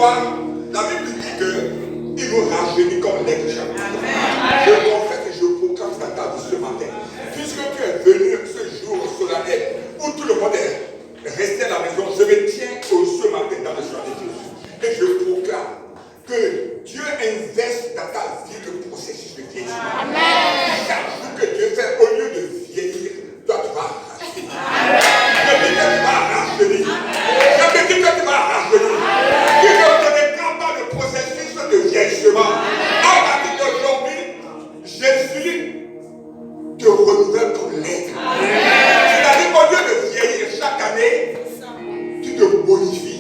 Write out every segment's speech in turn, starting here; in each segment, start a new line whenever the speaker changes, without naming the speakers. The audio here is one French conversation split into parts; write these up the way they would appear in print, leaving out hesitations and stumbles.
soir, la Bible dit qu'il nous rajeunit comme l'aigle chaque matin. Je confesse et je proclame ta table ce matin. Puisque tu es venu ce jour solennel où tout le monde est resté à la maison, je me tiens ce matin dans le choix de Jésus. Et je proclame que Dieu inverse dans ta vie le processus de vieillissement. Chaque jour que Dieu fait, au lieu de vieillir, toi tu vas rajeunir. Je dis que tu vas rajeunir. Je dis que tu vas rajeunir. Tu ne connaîtras pas le processus de vieillissement. À partir d'aujourd'hui, Jésus te renouvelle comme l'être. C'est-à-dire qu'au lieu de vieillir chaque année, tu te bonifies.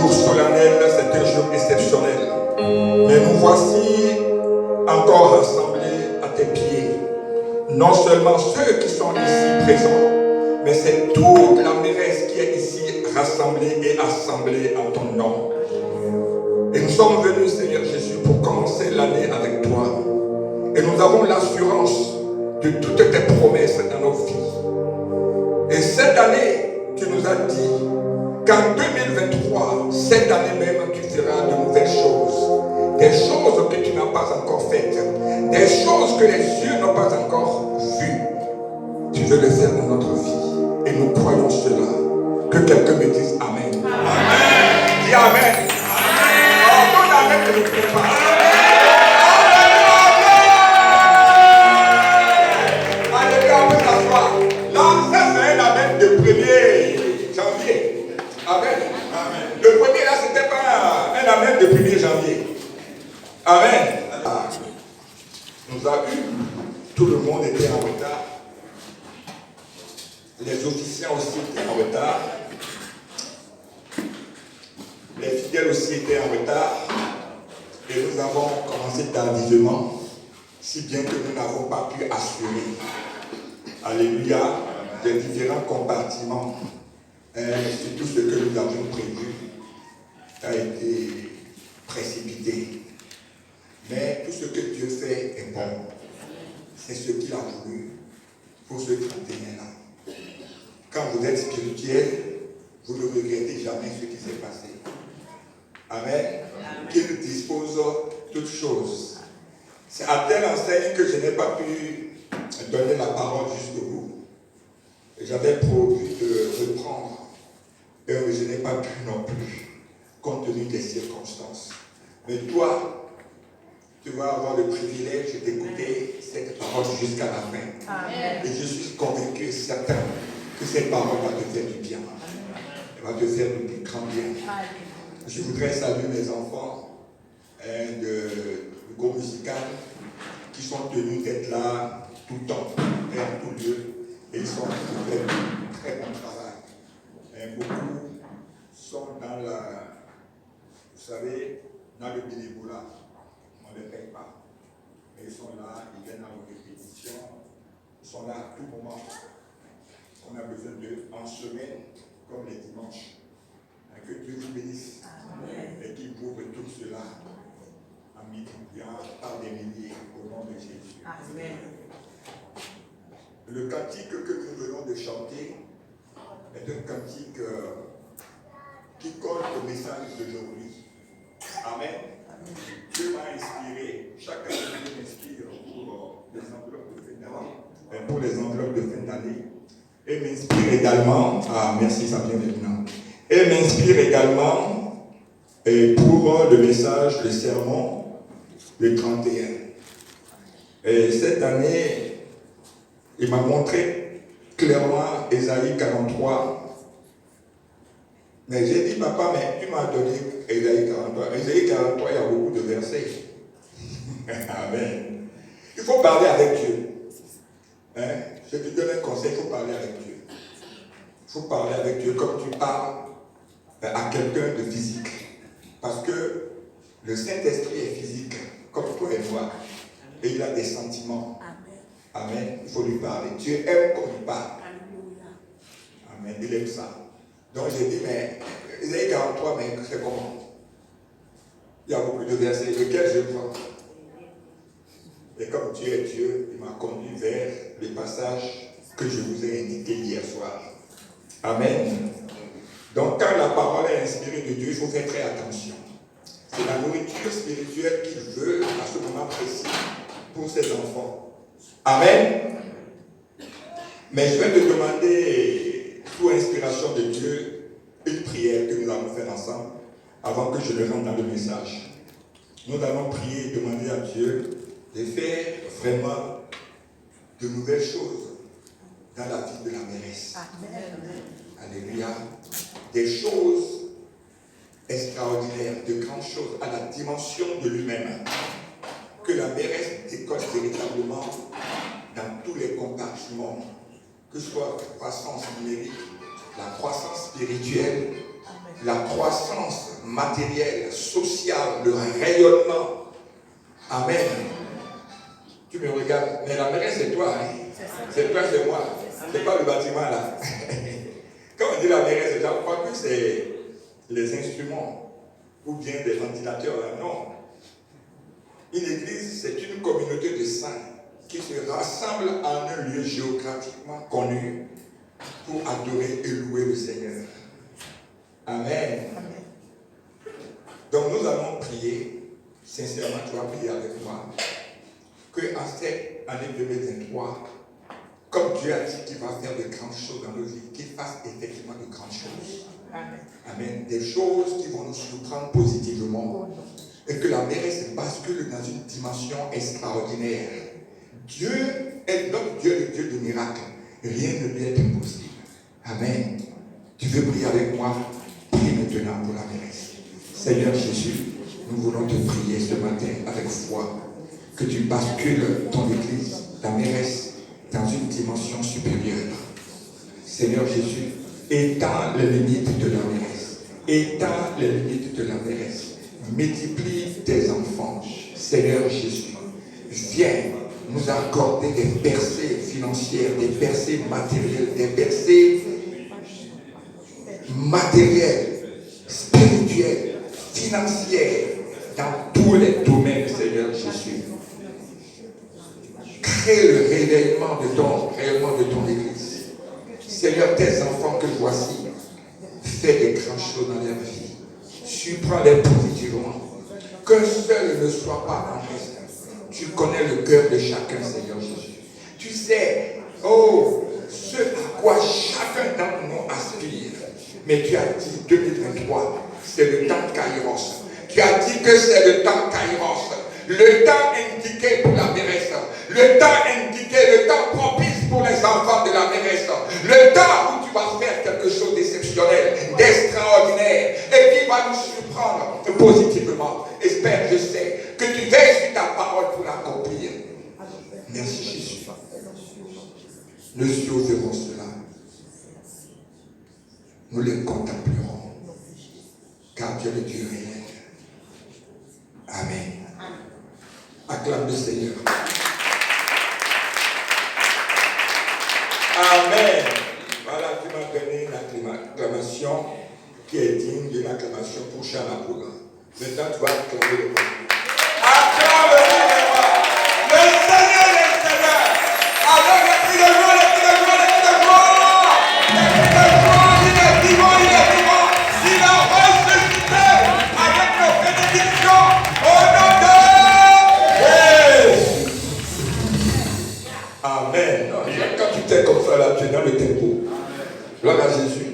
jour solennel, c'est un jour exceptionnel. Mais nous voici encore rassemblés à tes pieds. Non seulement ceux qui sont ici présents, mais c'est toute la mairesse qui est ici rassemblée et assemblée en ton nom. Et nous sommes venus, Seigneur Jésus, pour commencer l'année avec toi. Et nous avons l'assurance de toutes tes promesses dans nos vies. Et cette année, tu nous as dit qu'en 2023, cette année même, tu feras de nouvelles choses. Des choses que tu n'as pas encore faites. Des choses que les yeux n'ont pas encore vues. Tu veux le faire dans notre vie. Et nous croyons cela. Que quelqu'un me dise Amen. Amen. Dis Amen. Amen. Oh, ton Amen ne le prépare. Alléluia, on peut s'asseoir. Là, ça c'est un Amen de 1er janvier. Amen. Amen. Le premier là, c'était pas un Amen de 1er janvier. Amen. Nous avons eu, tout le monde était en retard. Les officiers aussi étaient en retard. Les fidèles aussi étaient en retard. Et nous avons commencé tardivement, si bien que nous n'avons pas pu assurer, alléluia, les différents compartiments. C'est tout ce que nous avions prévu a été précipité. Mais tout ce que Dieu fait est bon. C'est ce qu'il a voulu pour ce 31-là. Quand vous êtes spirituel, vous ne regrettez jamais ce qui s'est passé. Amen. Qu'il dispose toutes choses. C'est à telle enseigne que je n'ai pas pu donner la parole jusqu'au bout. J'avais prévu de reprendre, mais je n'ai pas pu non plus, compte tenu des circonstances. Mais toi, tu vas avoir le privilège d'écouter cette parole jusqu'à la fin. Amen. Et je suis convaincu et certain que cette parole va te faire du bien. Elle va te faire du grand bien. Amen. Je voudrais saluer mes enfants du groupe musical qui sont tenus d'être là tout le temps et en tout lieu. Et ils sont fait du très bon travail. Beaucoup sont dans la, vous savez, dans le bénévolat. On ne les paye pas. Mais ils sont là, ils viennent à nos répétitions. Ils sont là à tout moment. On a besoin d'eux en semaine comme les dimanches. Que Dieu vous bénisse. Amen. Et qu'il ouvre tout cela en multipliant par des milliers au nom de Jésus. Amen. Le cantique que nous venons de chanter est un cantique qui colle au message d'aujourd'hui. Amen. Dieu m'a inspiré. Chaque année, Dieu m'inspire pour les enveloppes de fin d'année. Pour les enveloppes de fin d'année. Et m'inspire également. Ah, merci, ça vient maintenant. Et m'inspire également pour le message, le sermon, le 31. Et cette année, il m'a montré clairement Ésaïe 43. Mais j'ai dit, papa, mais tu m'as donné Ésaïe 43. Ésaïe 43, il y a beaucoup de versets. Amen. Il faut parler avec Dieu. Hein? Je te donne un conseil, il faut parler avec Dieu. Il faut parler avec Dieu comme tu parles à quelqu'un de physique. Parce que le Saint-Esprit est physique, comme toi et moi. Et il a des sentiments. Amen. Amen. Il faut lui parler. Dieu aime qu'on lui parle. Amen. Il aime ça. Donc j'ai dit, mais Isaïe 43, mais c'est comment? Il y a beaucoup de versets. Lequel je prends? Et comme Dieu est Dieu, il m'a conduit vers les passages que je vous ai indiqués hier soir. Amen. Donc quand la parole est inspirée de Dieu, il faut faire très attention. C'est la nourriture spirituelle qu'il veut à ce moment précis pour ses enfants. Amen. Mais je vais te demander, sous inspiration de Dieu, une prière que nous allons faire ensemble avant que je ne rentre dans le message. Nous allons prier et demander à Dieu de faire vraiment de nouvelles choses dans la vie de la mairesse. Amen. Alléluia. Des choses extraordinaires, de grandes choses à la dimension de lui-même. Que la mairesse décolle véritablement dans tous les compartiments, que ce soit la croissance numérique, la croissance spirituelle, la croissance matérielle, sociale, le rayonnement. Amen. Tu me regardes, mais la mairesse c'est toi, hein? C'est toi, c'est moi. C'est pas le bâtiment là. Quand on dit la mairesse, c'est pas que c'est les instruments ou bien des ventilateurs là. Non. Une église, c'est une communauté de saints qui se rassemblent en un lieu géographiquement connu pour adorer et louer le Seigneur. Amen. Donc nous allons prier, sincèrement tu vas prier avec moi, que en cette année 2023, comme Dieu a dit qu'il va faire de grandes choses dans nos vies, qu'il fasse effectivement de grandes choses. Amen. Amen. Des choses qui vont nous surprendre positivement. Et que la mairesse bascule dans une dimension extraordinaire. Dieu est notre Dieu, le Dieu de miracles. Rien ne lui est impossible. Amen. Tu veux prier avec moi? Prie maintenant pour la mairesse. Seigneur Jésus, nous voulons te prier ce matin avec foi. Que tu bascules ton église, la mairesse, dans une dimension supérieure. Seigneur Jésus, étends les limites de la mairesse. Étends les limites de la mairesse. Multiplie tes enfants. Seigneur Jésus, viens nous accorder des percées financières, des percées matérielles, des percées matérielles, spirituelles, financières, dans tous les domaines, Seigneur Jésus. Crée le réveillement de ton église. Seigneur, tes enfants que voici, fais des grandes choses dans leur vie. Surprends-les positivement. Qu'un seul ne soit pas en reste. Tu connais le cœur de chacun, Seigneur Jésus. Tu sais, ce à quoi chacun d'entre nous aspire. Mais tu as dit 2023, c'est le temps de Kairos. Tu as dit que c'est le temps de Kairos. Le temps indiqué pour la mairesse. Le temps indiqué, le temps propice pour les enfants de la mairesse. Le temps où tu vas faire quelque chose d'exceptionnel, d'extraordinaire, et qui va nous surprendre positivement. Espère, je sais, que tu veilles sur ta parole pour l'accomplir. Merci Jésus. Nos yeux verront cela. Nous les contemplerons. Car Dieu est le Dieu réel. Amen. Acclame le Seigneur. Amen. Voilà, tu m'as donné une acclamation qui est digne d'une acclamation pour Charles Bourg. Maintenant, tu vas acclamer le Seigneur. Acclame le Seigneur. Le Seigneur est Seigneur. Alors, le cri de joie, le cri de joie, le cri de joie. Le cri de joie, il est vivant, il est vivant. Il a ressuscité avec nos bénédictions au nom de Jésus. Amen. Quand tu t'es comme ça, là, tu es dans le tempo. Gloire à Jésus.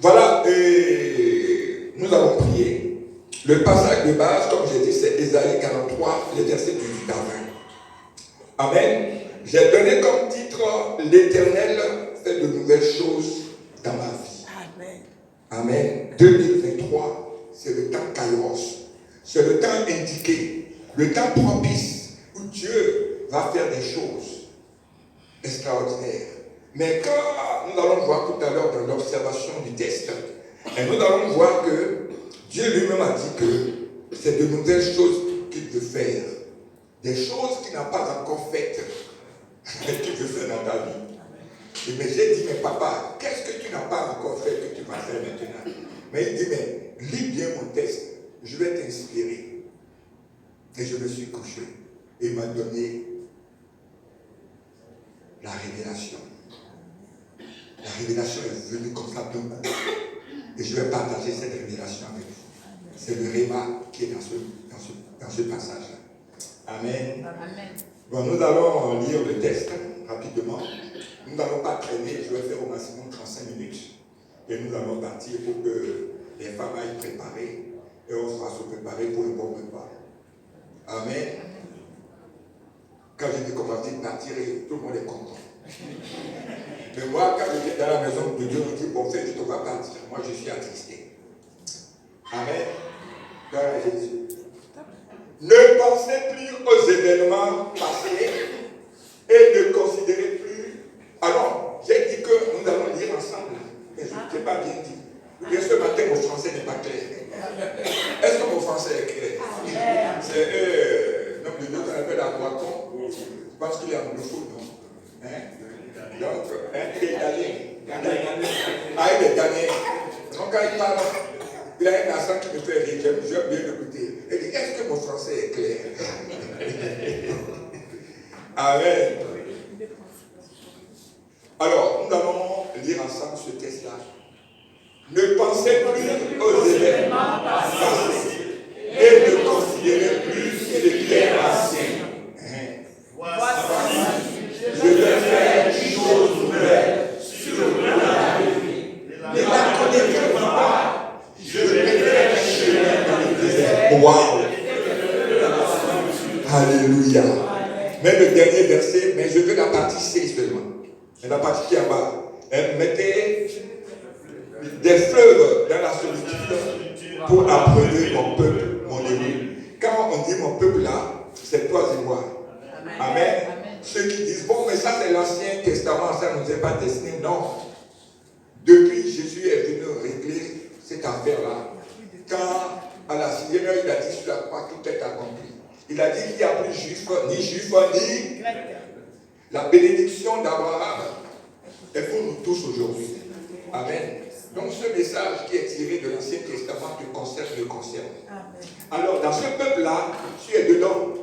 Voilà, et nous allons prier. Le passage de base, comme j'ai dit, c'est Ésaïe 43, les versets 18 à 20. Amen. J'ai donné comme titre l'Éternel fait de nouvelles choses dans ma vie. Amen. Amen. 2023, c'est le temps Kairos. C'est le temps indiqué, le temps propice où Dieu va faire des choses extraordinaires. Mais quand nous allons voir tout à l'heure dans l'observation du texte, et nous allons voir que Dieu lui-même a dit que c'est de nouvelles choses qu'il veut faire. Des choses qu'il n'a pas encore faites, mais qu'il veut faire dans ta vie. Mais j'ai dit, mais papa, qu'est-ce que tu n'as pas encore fait que tu vas faire maintenant? Mais il dit, mais lis bien mon texte, je vais t'inspirer. Et je me suis couché. Et il m'a donné la révélation. La révélation est venue comme ça d'un coup. Et je vais partager cette révélation avec vous. C'est le réma qui est dans ce passage-là. Amen. Amen. Bon, nous allons lire le texte rapidement. Nous n'allons pas traîner, je vais faire au maximum 35 minutes. Et nous allons partir pour que les femmes aillent préparer. Et on sera se préparer pour le bon repas. Amen. Quand je dis qu'on va partir, tout le monde est content. Mais moi, quand je viens dans la maison de Dieu, on dit, bon, fais, je te vas partir. Moi, je suis attristé. Amen. Gloire à Jésus. Ne pensez plus aux événements passés et ne considérez plus. Alors, j'ai dit que nous allons lire ensemble, mais je ne t'ai pas bien dit. Bien ce matin, mon français n'est pas clair. Est-ce que mon français est clair? C'est un homme de Dieu qu'on appelle Aquacon. Je pense qu'il est anglophone, non? Donc, il est italien. Ah, il est italien. Donc, quand il parle, il a un accent qui me fait rire. J'aime bien l'écouter. Il dit, est-ce que mon français est clair? Amen. Alors, nous allons lire ensemble ce texte-là. Ne pensez plus aux événements passés et ne considérez plus ce qui est ancien. Voici, je vais faire une chose nouvelle sur la vie. Ne la connaissez pas. Je vais faire un chemin dans le désert. Wow! Alléluia. Mais le dernier verset, mais je veux la partie C seulement. Et la partie qui est en bas. Mettez des fleuves dans la solitude pour approuver mon peuple, mon élu. Quand on dit mon peuple là, c'est toi et moi. Amen. Ceux qui disent, bon, mais ça c'est l'Ancien Testament, ça ne nous est pas destiné. Non. Depuis, Jésus est venu régler cette affaire-là. Quand à la 6e heure, il a dit sur la croix, tout est accompli. Il a dit qu'il n'y a plus ni juif, ni la bénédiction d'Abraham est pour nous tous aujourd'hui. Amen. Donc ce message qui est tiré de l'Ancien Testament te concerne, me concerne. Alors dans ce peuple-là, tu es dedans.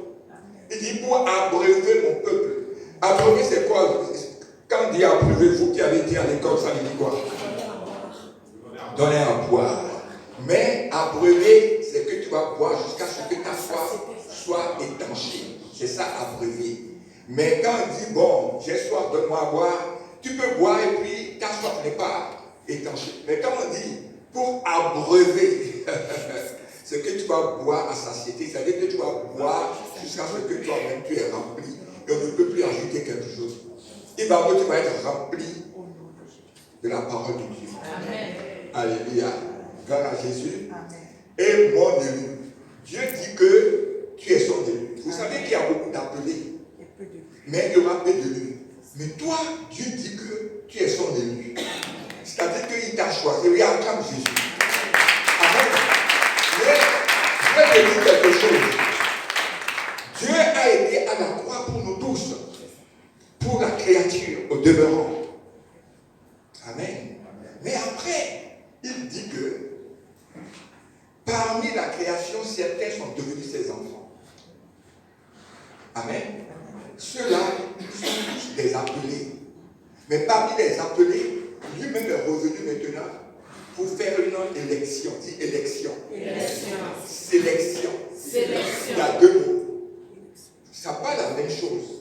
Il dit pour abreuver mon peuple. Abreuver c'est quoi? Quand on dit abreuver, vous qui avez été à l'école, ça veut dire quoi? Donner à boire. Mais abreuver, c'est que tu vas boire jusqu'à ce que ta soif soit étanchée. C'est ça abreuver. Mais quand on dit, bon, j'ai soif, donne-moi à boire, tu peux boire et puis ta soif n'est pas étanchée. Mais quand on dit, pour abreuver, c'est que tu vas boire à satiété, c'est-à-dire que tu vas boire jusqu'à ce que toi-même tu es rempli. Et on ne peut plus ajouter quelque chose. Et par contre, tu vas être rempli de la parole de Dieu. Amen. Alléluia. Gloire à Jésus. Amen. Et mon élu. Dieu dit que tu es son élu. Vous savez qu'il y a beaucoup d'appelés. Mais il y aura peu d'élus. Mais toi, Dieu dit que tu es son élu. C'est-à-dire qu'il t'a choisi. Il acclame Jésus. Amen. Mais je vais te dire quelque chose. Dieu a été à la croix pour nous tous. Pour la créature au demeurant. Amen. Mais après, il dit que parmi la création, certains sont devenus ses enfants. Amen. Ceux-là sont tous des appelés. Mais parmi les appelés, lui-même est revenu maintenant pour faire une élection. Dis élection. Sélection. Il y a deux mots. Ça n'est pas la même chose.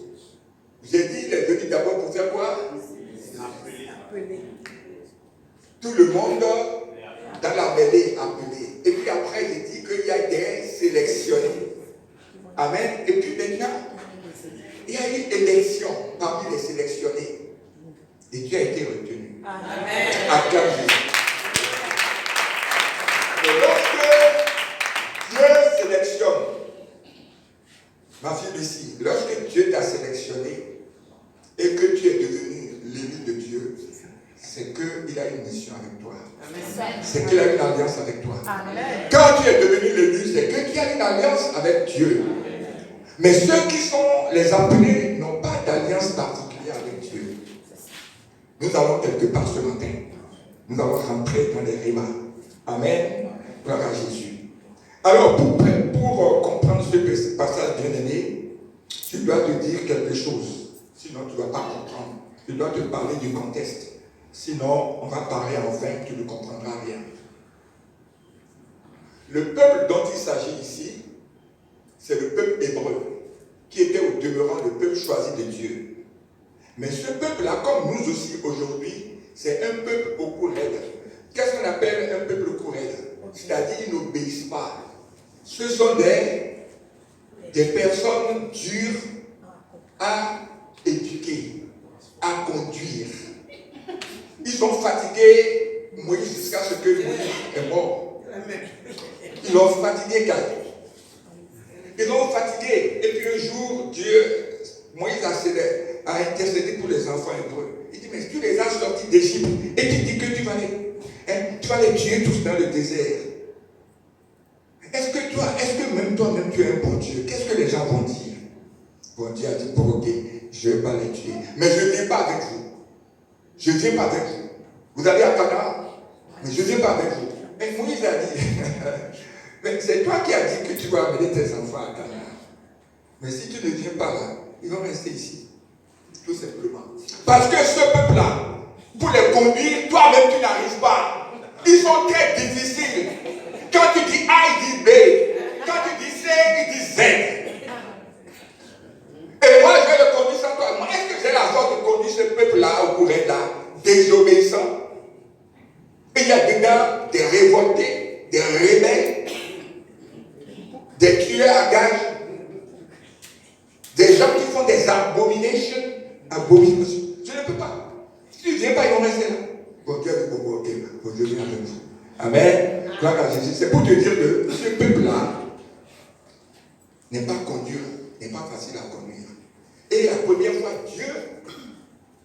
J'ai dit, il est venu d'abord pour faire quoi? Appeler. Tout le monde dans la mêlée appelé. Et puis après, j'ai dit qu'il y a des sélectionnés. Amen. Et puis maintenant, il y a une élection parmi les sélectionnés. Et tu as été retenu. Amen. Acclame Jésus. Et lorsque Dieu sélectionne, ma fille ici, lorsque Dieu t'a sélectionné et que tu es devenu l'élu de Dieu, c'est qu'il a une mission avec toi. C'est qu'il a une alliance avec toi. Amen. Quand tu es devenu l'élu, c'est que tu as une alliance avec Dieu. Mais ceux qui sont les appelés n'ont pas d'alliance particulière avec Dieu. Nous allons quelque part ce matin. Nous allons rentrer dans les rimas. Amen. Gloire à Jésus. Alors, pour comprendre ce passage bien-aimé, tu dois te dire quelque chose. Sinon, tu ne vas pas comprendre. Tu dois te parler du contexte. Sinon, on va parler en vain, tu ne comprendras rien. Le peuple dont il s'agit ici, c'est le peuple hébreu, qui était au demeurant le peuple choisi de Dieu. Mais ce peuple-là, comme nous aussi aujourd'hui, c'est un peuple au cou raide. Qu'est-ce qu'on appelle un peuple au cou raide? C'est-à-dire qu'ils n'obéissent pas. Ce sont des personnes dures à éduquer, à conduire. Ils ont fatigué Moïse jusqu'à ce que Moïse est mort. Ils l'ont fatigué car ils l'ont fatigué. Et puis un jour, Moïse a intercédé pour les enfants hébreux. Il dit, mais tu les as sortis d'Égypte et tu dis que tu vas les... Tu vas les tuer tous dans le désert. Est-ce que même toi-même tu es un bon Dieu? Qu'est-ce que les gens vont dire? Bon Dieu a dit, bon ok, je ne vais pas les tuer. Mais je ne viens pas avec vous. Je ne viens pas avec vous. Vous allez à Canaan, mais je ne viens pas avec vous. Et Moïse a dit, mais c'est toi qui as dit que tu vas amener tes enfants à Canaan. Mais si tu ne viens pas là, ils vont rester ici. Tout simplement. Parce que ce peuple-là, pour les conduire, toi-même tu n'arrives pas. Ils sont très difficiles. Quand tu dis A, il dit B. Quand tu dis C, il dit Z. Et moi, je vais le conduire sans toi. Moi, est-ce que j'ai la force de conduire ce peuple-là au courant là, désobéissant? Et il y a dedans des révoltés, des rebelles, des tueurs à gages, des gens qui font des abominations. Je ne peux pas. Si tu ne viens pas, ils vont rester là. Bon, Dieu a dit, bon, ok, bon, je viens avec vous. Amen. Gloire à Jésus. C'est pour te dire que ce peuple-là n'est pas conduit, n'est pas facile à conduire. Et la première fois, Dieu,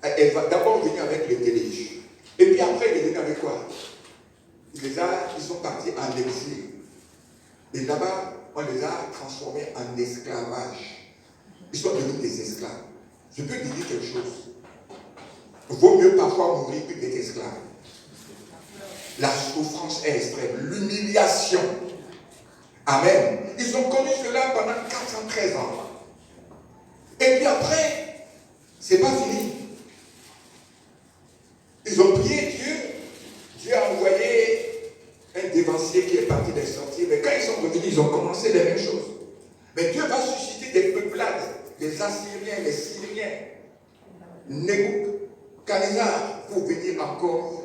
elle va d'abord venir avec le déluge. Et puis après, il est venu avec quoi? Ils sont partis en exil. Et là-bas, on les a transformés en esclavage. Ils sont devenus des esclaves. Je peux te dire quelque chose. Il vaut mieux parfois mourir que d'être esclave. La souffrance est extrême. L'humiliation. Amen. Ils ont connu cela pendant 413 ans. Et puis après, c'est pas fini. Ils ont prié Dieu. Dieu a envoyé un dévancier qui est parti les sortir. Mais quand ils sont revenus, ils ont commencé les mêmes choses. Mais Dieu va susciter des peuplades. Les Assyriens, les Syriens, Nebuchadnezzar, pour venir encore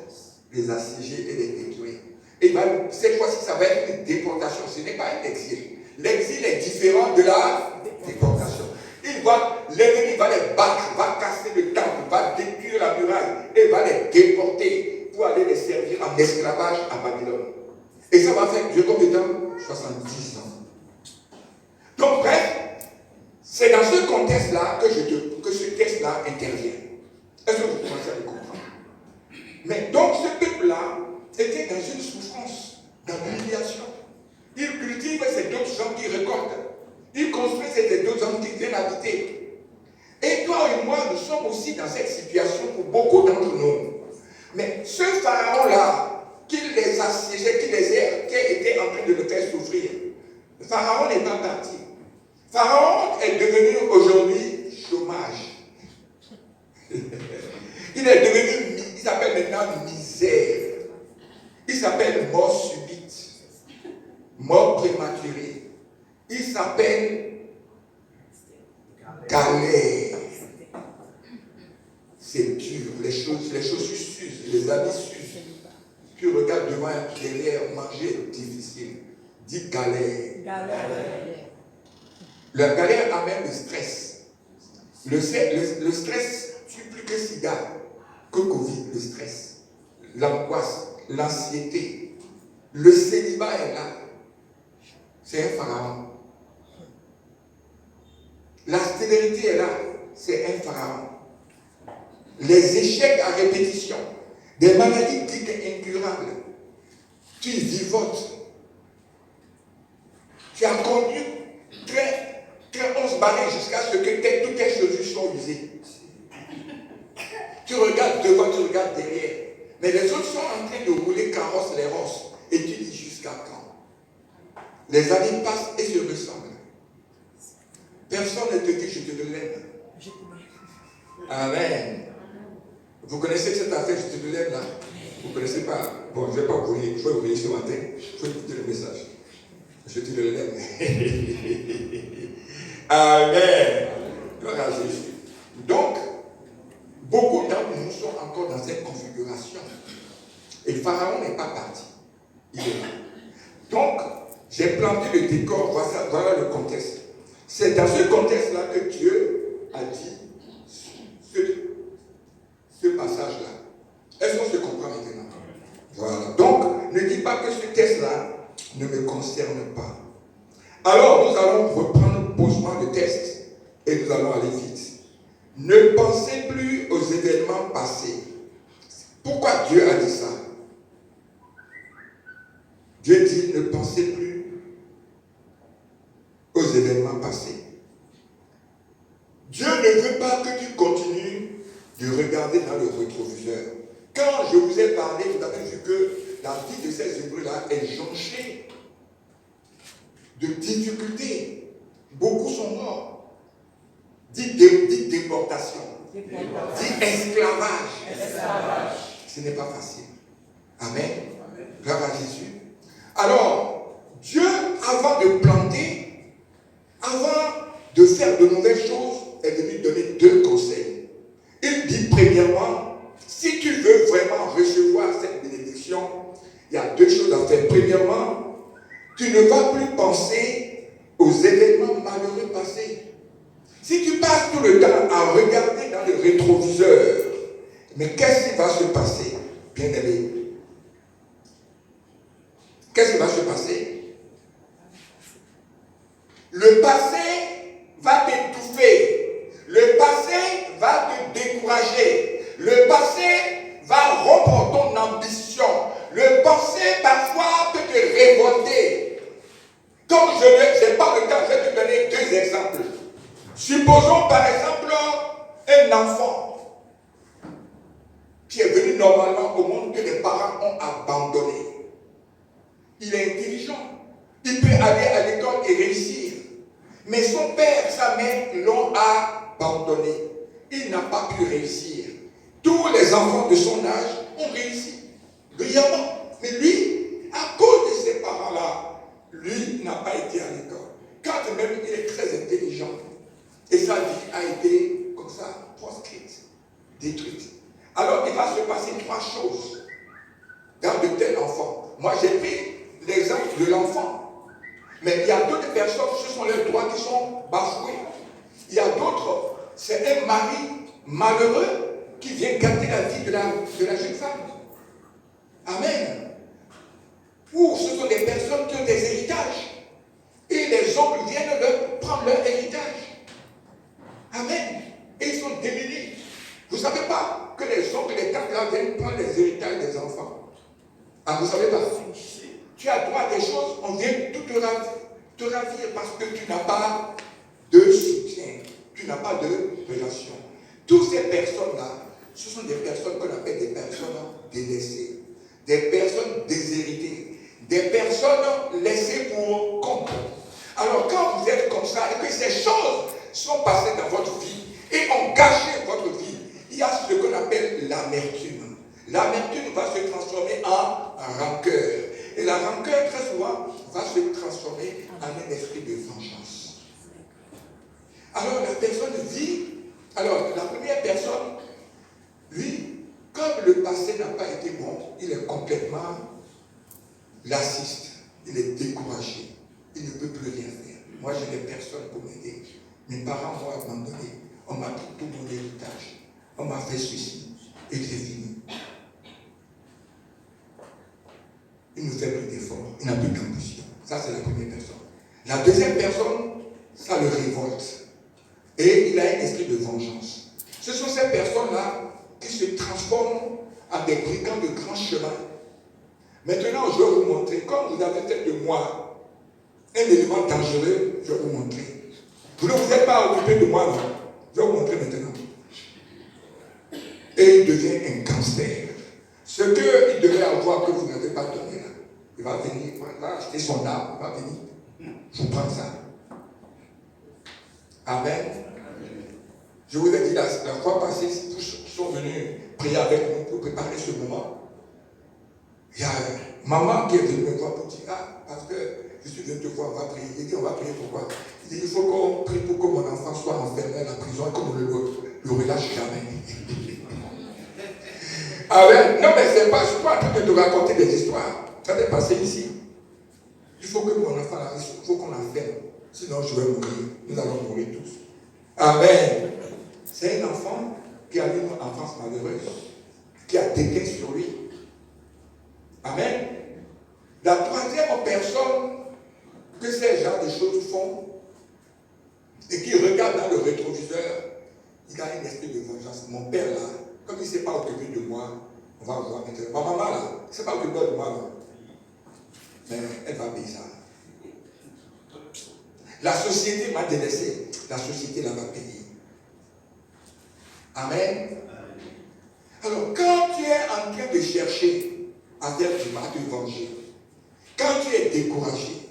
les assiéger et les détruire. Et cette fois-ci, ça va être une déportation. Ce n'est pas un exil. L'exil est différent de la déportation. L'ennemi va les battre, va casser le temple, va détruire la muraille et va les déporter pour aller les servir en esclavage à Babylone. Et ça va faire Dieu combien de temps? 70 ans. Donc bref, c'est dans ce contexte-là que ce texte-là intervient. Est-ce que vous commencez à le comprendre? Mais donc ce peuple-là était dans une souffrance, dans l'humiliation. Il cultive ces d'autres gens qui récoltent. Il construit ces d'autres gens qui viennent habiter. Et toi et moi, nous sommes aussi dans cette situation pour beaucoup d'entre nous. Mais ce pharaon-là, qui les assiégeait, qui était en train de le faire souffrir, le pharaon n'est pas parti. Pharaon est devenu aujourd'hui chômage. Il est devenu, il s'appelle maintenant misère. Il s'appelle mort subite, mort prématurée. Il s'appelle galère. C'est dur, les chaussures s'usent, les habits s'usent. Tu regardes devant, derrière, manger difficile. Dis galère. La galère amène le stress. Le stress tue plus que sida, que Covid, le stress, l'angoisse, l'anxiété. Le célibat est là. C'est un pharaon. La stérilité est là. C'est un pharaon. Les échecs à répétition, des maladies dites incurables. Tu vivotes. Tu as conduit très 11 barils jusqu'à ce que toutes tes chaussures soient usées. Tu regardes devant, tu regardes derrière. Mais les autres sont en train de rouler carrosse les rosses. Et tu dis jusqu'à quand? Les années passent et se ressemblent. Personne ne te dit je te le lève. Amen. Vous connaissez cette affaire, je te le lève là? Vous ne connaissez pas? Bon, je ne vais pas vous dire, je vais vous dire ce matin. Je vais écouter le message. Je te le lève. Amen. Gloire à Jésus. Donc, beaucoup d'entre nous sont encore dans cette configuration. Et le Pharaon n'est pas parti. Il est là. Donc, j'ai planté le décor, voilà le contexte. C'est dans ce contexte-là que Dieu a dit ce passage-là. Est-ce qu'on se comprend maintenant? Voilà. Donc, ne dis pas que ce texte-là ne me concerne pas. Alors, nous allons reprendre pauchement le texte et nous allons aller vite. Ne pensez plus aux événements passés. Pourquoi Dieu a dit ça? pensez plus aux événements passés. Dieu ne veut pas que tu continues de regarder dans le rétroviseur. Quand je vous ai parlé, vous avez vu que la vie de ces Hébreux-là est jonchée de difficultés. Beaucoup sont morts. Dit déportation. Dit esclavage. Ce n'est pas facile. Amen. Gloire à Jésus. Alors, Dieu, avant de planter, avant de faire de nouvelles choses, est venu donner 2 conseils. Il dit premièrement, si tu veux vraiment recevoir cette bénédiction, il y a 2 choses à faire. Premièrement, tu ne vas plus penser aux événements malheureux passés. Si tu passes tout le temps à regarder dans le rétroviseur, mais qu'est-ce qui va se passer, bien-aimé? Qu'est-ce qui va se passer? Le passé va t'étouffer. Le passé va te décourager. Le passé va rompre ton ambition. Le passé parfois peut te révolter. Comme je n'ai pas le temps, je vais te donner 2 exemples. Supposons par exemple un enfant qui est venu normalement au monde que les parents ont abandonné. Il est intelligent. Il peut aller à l'école et réussir. Mais son père, sa mère l'ont abandonné. Il n'a pas pu réussir. Tous les enfants de son âge ont réussi. Brillamment. Mais lui, à cause de ses parents-là, lui n'a pas été à l'école. Quand même il est très intelligent. Et sa vie a été, comme ça, proscrite, détruite. Alors, il va se passer 3 choses dans de tels enfants. Moi, j'ai pris l'exemple de l'enfant. Mais il y a d'autres personnes, ce sont leurs droits qui sont bafoués. Il y a d'autres, c'est un mari malheureux qui vient gâter la vie de la jeune femme. Amen. Ou ce sont des personnes qui ont des héritages. Et les hommes viennent leur prendre leur héritage. Amen. Et ils sont démunis. Vous ne savez pas que les oncles et les tantes là viennent prendre les héritages des enfants. Ah, vous ne savez pas? Tu as droit à des choses, on vient tout te ravir parce que tu n'as pas de soutien. Tu n'as pas de relation. Toutes ces personnes-là, ce sont des personnes qu'on appelle des personnes délaissées. Des personnes déshéritées. Des personnes laissées pour compte. Alors quand vous êtes comme ça et que ces choses sont passées dans votre vie et ont gâché votre vie, il y a ce qu'on appelle l'amertume. L'amertume va se transformer en rancœur. Et la rancœur, très souvent, va se transformer en un esprit de vengeance. Alors la personne vit, alors la première personne, lui, comme le passé n'a pas été bon, il est complètement lassiste, il est découragé, il ne peut plus rien faire. Moi, je n'ai personne pour m'aider. Mes parents m'ont abandonné, on m'a pris tout mon héritage, on m'a fait suicide, et c'est fini. Il ne fait plus d'efforts, il n'a plus d'ambition. Ça, c'est la première personne. La deuxième personne, ça le révolte. Et il a un esprit de vengeance. Ce sont ces personnes-là qui se transforment en des brigands de grands chemins. Maintenant, je vais vous montrer, comme vous avez fait de moi un élément dangereux, je vais vous montrer. Vous ne vous êtes pas occupé de moi, non? Je vais vous montrer maintenant. Et il devient un gangster. Ce qu'il devait avoir que vous n'avez pas donné là, il va venir, il va acheter son âme, il va venir. Je prends ça. Amen. Je vous ai dit la fois passée, tous sont venus prier avec nous pour préparer ce moment. Il y a maman qui est venue me voir pour dire, ah, parce que je suis venu te voir, on va prier. Il dit, on va prier pourquoi? Il dit, il faut qu'on prie pour que mon enfant soit enfermé à la prison et qu'on ne le relâche jamais. Amen. Non, mais c'est pas, je ne suis pas en train de te raconter des histoires. Ça s'est passé ici. Il faut que mon enfant, il faut qu'on l'enferme. Sinon, je vais mourir. Nous allons mourir tous. Amen. C'est un enfant qui a eu une enfance malheureuse, qui a déteint sur lui. Amen. La troisième personne que ces genres de choses font et qui regarde dans le rétroviseur, il a un esprit de vengeance. Mon père là, comme il ne s'est pas occupé de moi, on va voir maintenant. Ma maman là, il ne s'est pas occupé de moi là. Mais elle va payer ça. La société m'a délaissé. La société la va payer. Amen. Alors, quand tu es en train de chercher à faire du mal, de venger, quand tu es découragé,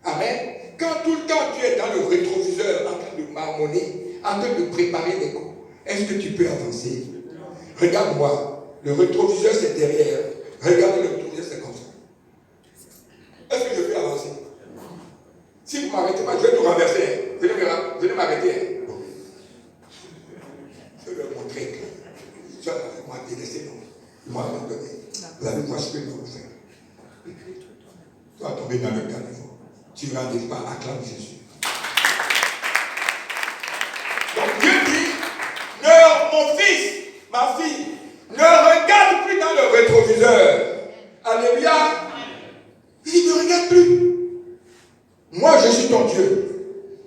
amen, quand tout le temps tu es dans le rétroviseur en train de marmonner, en train de préparer des coups, est-ce que tu peux avancer? Regarde-moi, le rétroviseur c'est derrière, regarde le rétroviseur c'est comme ça. Est-ce que je peux avancer? Si vous ne m'arrêtez pas, je vais tout renverser. Venez m'arrêter. Je vais leur montrer que ça m'a délaissé, non. Ils m'ont abandonné. Vous allez voir ce que nous allons faire. Tu vas tomber dans le caniveau. Tu ne rendis pas, acclame Jésus. Donc Dieu dit, mon fils, ma fille, ne regarde plus dans le rétroviseur. Alléluia. Il ne regarde plus. Moi, je suis ton Dieu.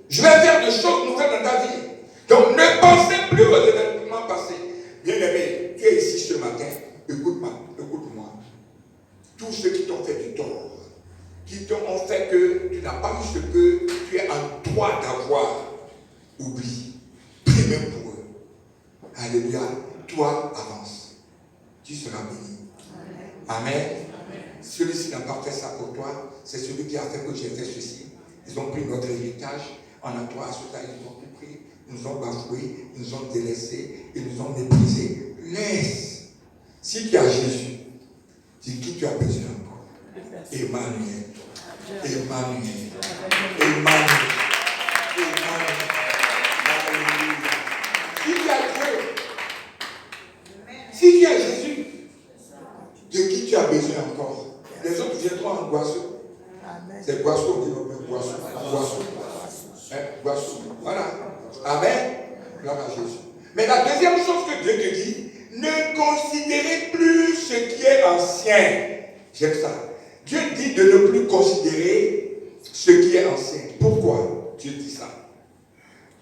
Je vais faire des choses nouvelles dans ta vie. Donc, ne pensez plus aux événements passés. Bien-aimé, tu es ici ce matin. Écoute-moi. Tous ceux qui t'ont fait du tort, qui t'ont fait que tu n'as pas eu ce que tu es en droit d'avoir, oublie. Prie même pour eux. Alléluia. Toi, avance. Tu seras béni. Amen. Celui-ci n'a pas fait ça pour toi. C'est celui qui a fait que j'ai fait ceci. Ils ont pris notre héritage. En a toi, à ce temps, ils nous ont tout pris. Ils nous ont bafoués. Ils nous ont délaissés. Ils nous ont méprisés. Laisse. Si tu as Jésus, dis qui tu as besoin encore. Emmanuel. Emmanuel. Emmanuel. Emmanuel. Alléluia. Si tu as Dieu, si tu as Jésus, de qui tu as besoin encore? Les autres viendront en boisseau. C'est boisseau, on dit non, boisseau. Boisseau. Voilà. Amen. Gloire à Jésus. Mais la deuxième chose que Dieu te dit, ne considérez plus ce qui est ancien. J'aime ça. Dieu dit de ne plus considérer ce qui est ancien. Pourquoi Dieu dit ça?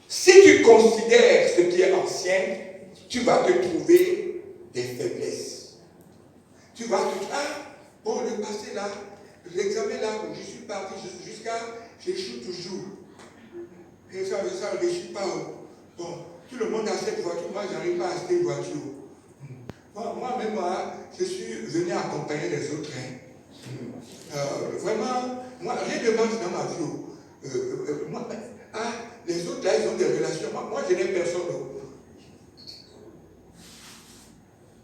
Si tu considères ce qui est ancien, tu vas te trouver des faiblesses. Tu vas te dire, bon, le passé là, l'examen là, je suis parti jusqu'à, j'échoue toujours. Et ça ne réussit pas. Bon, tout le monde a cette voiture, moi, je n'arrive pas à acheter une voiture. Moi-même, je suis venu accompagner les autres. Vraiment, moi, rien ne marche dans ma vie. Les autres là, ils ont des relations. Moi, je n'ai personne.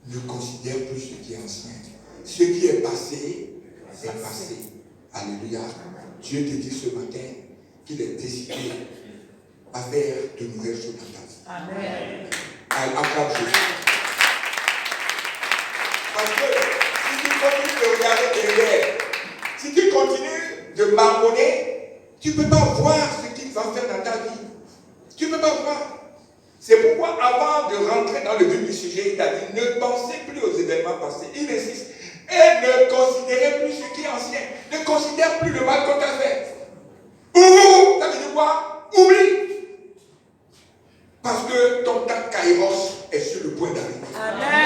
Ne considère plus ce qui est ancien. Ce qui est passé, est passé. Alléluia. Dieu te dit ce matin qu'il est décidé à faire de nouvelles choses dans ta vie. Amen. Acclame Jésus. Parce que si tu continues de regarder derrière, si tu continues de marmonner, tu ne peux pas voir ce qu'il va faire dans ta vie. Tu ne peux pas voir. C'est pourquoi, avant de rentrer dans le vif du sujet, il a dit, ne pensez plus aux événements passés. Il insiste. Et ne considérez plus ce qui est ancien. Ne considère plus le mal qu'on t'a fait. Ou, ça veut dire quoi? Oublie. Parce que ton temps Kairos est sur le point d'arriver.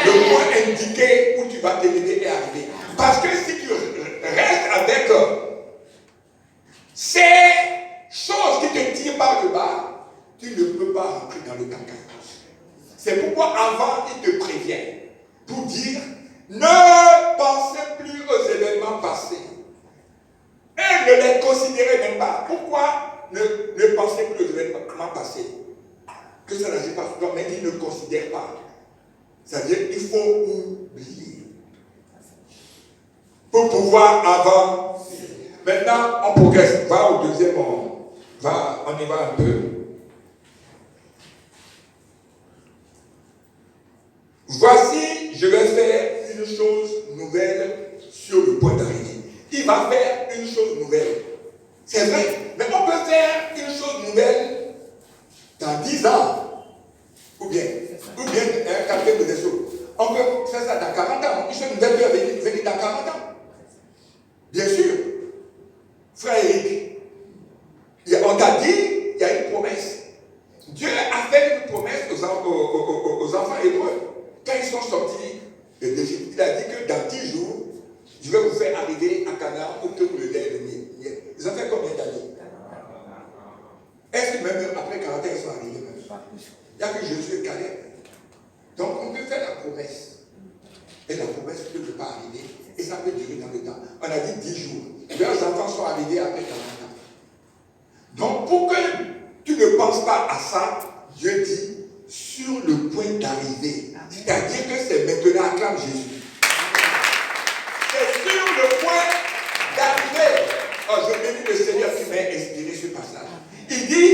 Le point indiqué où tu vas t'élever est arrivé. Parce que si tu restes avec ces choses qui te tirent par le bas, tu ne peux pas rentrer dans le temps Kairos. C'est pourquoi avant, il te prévient pour dire, ne pensez plus aux événements passés. Et ne les considérez même pas. Pourquoi ne pensez plus aux événements passés? Que ça n'agit pas sur toi, mais il ne considère pas. C'est-à-dire qu'il faut oublier. Pour pouvoir avancer. Maintenant, on progresse. Va au deuxième, on y va un peu. Voici, je vais faire une chose nouvelle sur le point d'arrivée. Il va faire une chose nouvelle. C'est vrai, mais on peut faire une chose nouvelle dans 10 ans. Ou bien, calculer des choses. On peut faire ça dans 40 ans. Une chose nouvelle peut venir dans 40 ans. Bien sûr. Frère Eric, on t'a dit, il y a une promesse. Dieu a fait une promesse aux enfants hébreux. Quand ils sont sortis d'Égypte, il a dit que dans 10 jours, je vais vous faire arriver arrivé à Canaan pour que le lait et le miel. Ils ont fait combien d'années? Est-ce que même après 40 ans, ils sont arrivés même? Il n'y a que Jésus et Caleb. Donc on peut faire la promesse. Et la promesse ne peut pas arriver. Et ça peut durer dans le temps. On a dit 10 jours. Et leurs enfants sont arrivés après 40 ans. Donc pour que tu ne penses pas à ça, Dieu dit sur le point d'arriver. C'est-à-dire que c'est maintenant, acclame Jésus. C'est sur le point d'arriver. Oh, je bénis le Seigneur qui m'a inspiré ce passage. Il dit,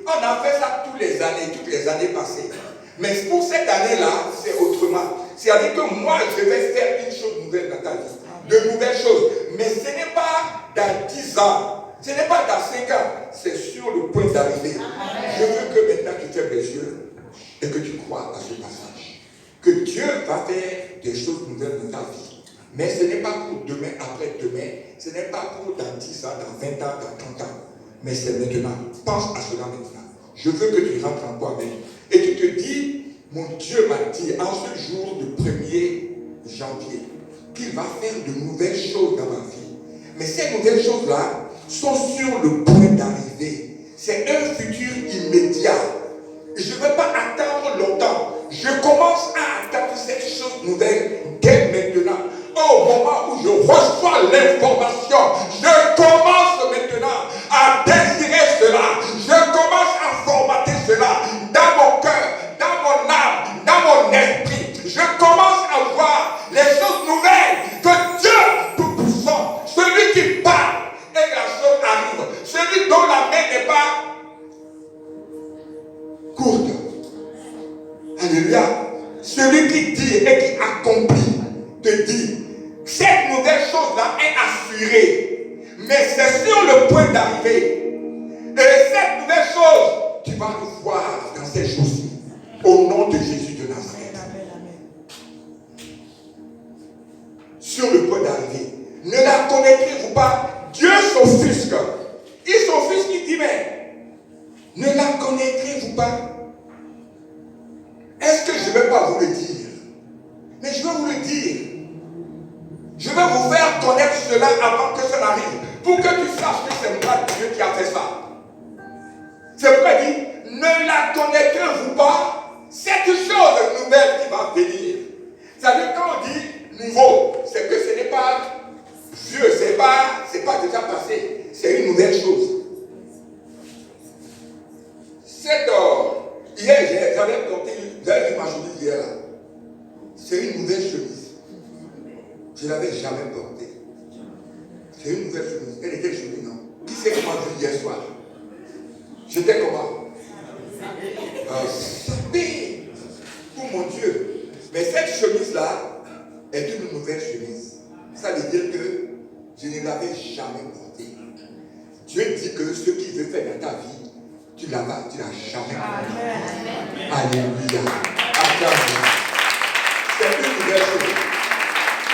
on a fait ça toutes les années passées. Mais pour cette année-là, c'est autrement. C'est-à-dire que moi, je vais faire une chose nouvelle dans ta vie. De nouvelles choses. Mais ce n'est pas dans 10 ans. Ce n'est pas dans 5 ans. C'est sur le point d'arriver. Je veux que maintenant tu fermes les yeux et que tu crois à ce passage. Que Dieu va faire des choses nouvelles dans ta vie. Mais ce n'est pas pour demain, après-demain. Ce n'est pas pour dans 10 ans, dans 20 ans, dans 30 ans. Mais c'est maintenant. Pense à cela maintenant. Je veux que tu rentres en toi-même. Et tu te dis, mon Dieu m'a dit en ce jour du 1er janvier qu'il va faire de nouvelles choses dans ma vie. Mais ces nouvelles choses-là sont sur le point d'arriver. C'est un futur immédiat. Je ne vais pas attendre longtemps. Je commence à attendre cette chose nouvelle dès maintenant. Au moment où je reçois l'information, je commence maintenant à désirer cela. Je commence à formater cela dans mon cœur, dans mon âme, dans mon esprit. Je commence à voir les choses nouvelles que Dieu Tout-Puissant, celui qui parle et la chose arrive, celui dont la main n'est pas courte. Alléluia. Celui qui dit et qui accomplit te dit, cette nouvelle chose-là est assurée. Mais c'est sur le point d'arriver. Et cette nouvelle chose, tu vas le voir dans ces jours-ci. Au nom de Jésus de Nazareth. Sur le point d'arriver. Ne la connaîtrez-vous pas? Dieu s'offusque. Il s'offusque, il dit, mais ne la connaîtrez-vous pas? Est-ce que je ne vais pas vous le dire? Mais je vais vous le dire. Je vais vous faire connaître cela avant que cela arrive. Pour que tu saches que c'est moi Dieu qui a fait ça. C'est pourquoi il dit, ne la connaîtrez-vous pas? Cette chose nouvelle qui va venir. C'est-à-dire quand on dit nouveau, c'est que ce n'est pas vieux, c'est pas déjà passé. C'est une nouvelle chose. Hier, j'avais porté, vous avez vu ma chemise hier là. C'est une nouvelle chemise. Je ne l'avais jamais portée. C'est une nouvelle chemise. Elle était jolie, non? Qui sait comment je hier soir? J'étais comment? Sapé. Oh mon Dieu. Mais cette chemise-là est une nouvelle chemise. Ça veut dire que je ne l'avais jamais portée. Dieu dit que ce qu'il veut faire dans ta vie, tu l'as jamais porté. Alléluia. C'est une nouvelle chose.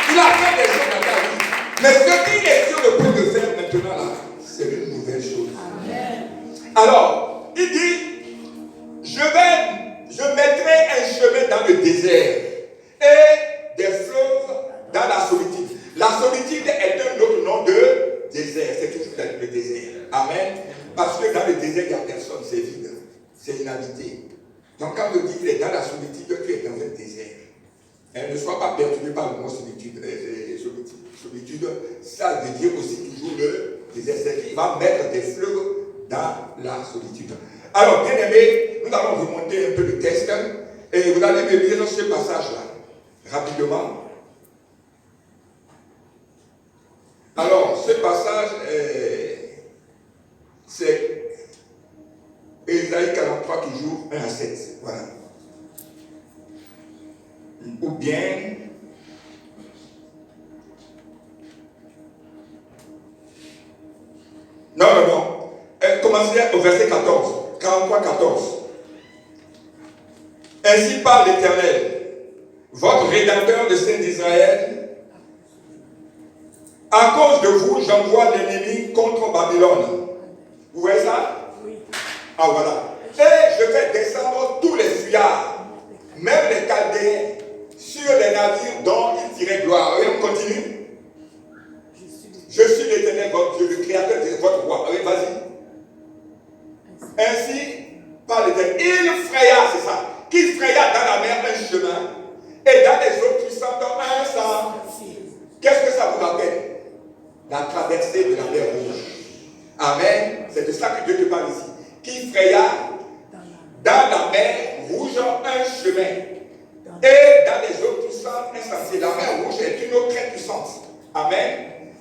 Il a fait des choses dans ta vie. Mais ce qu'il est sur le point de faire maintenant là, c'est une nouvelle chose. Amen. Alors, il dit, je mettrai un chemin dans le désert et des fleuves dans la solitude. La solitude est un autre nom de désert. C'est toujours dans le désert. Amen. Parce que dans le désert, il n'y a personne, c'est vide. C'est inhabité. Donc quand on dit qu'il est dans la solitude, tu es dans un désert. Ne sois pas perturbé par le mot solitude. Solitude, ça veut dire aussi toujours le désert. C'est qu'il va mettre des fleuves dans la solitude. Alors, bien aimé, nous allons remonter un peu le texte et vous allez me lire ce passage-là, rapidement. Alors, ce passage, c'est Ésaïe 43, toujours 1 à 7. Voilà. Ou bien, non. Commencez au verset 14. 43, 14. Ainsi parle l'Éternel, votre Rédempteur, le Saint d'Israël. À cause de vous, j'envoie l'ennemi contre Babylone. Vous voyez ça? Oui. Ah voilà. Et je fais descendre tous les fuyards, même les Chaldéens, sur les navires dont ils tiraient gloire. Et on continue. votre Dieu, le créateur de votre roi. Allez, vas-y. Ainsi, par l'Éternel, il fraya, c'est ça, qu'il fraya dans la mer un chemin et dans les eaux puissantes un sens. Qu'est-ce que ça vous rappelle? La traversée de la mer Rouge. Amen. C'est de ça que Dieu te parle ici. Qui fraya dans la mer Rouge un chemin et dans les eaux puissantes un sentier. La mer Rouge est une eau très puissante. Amen.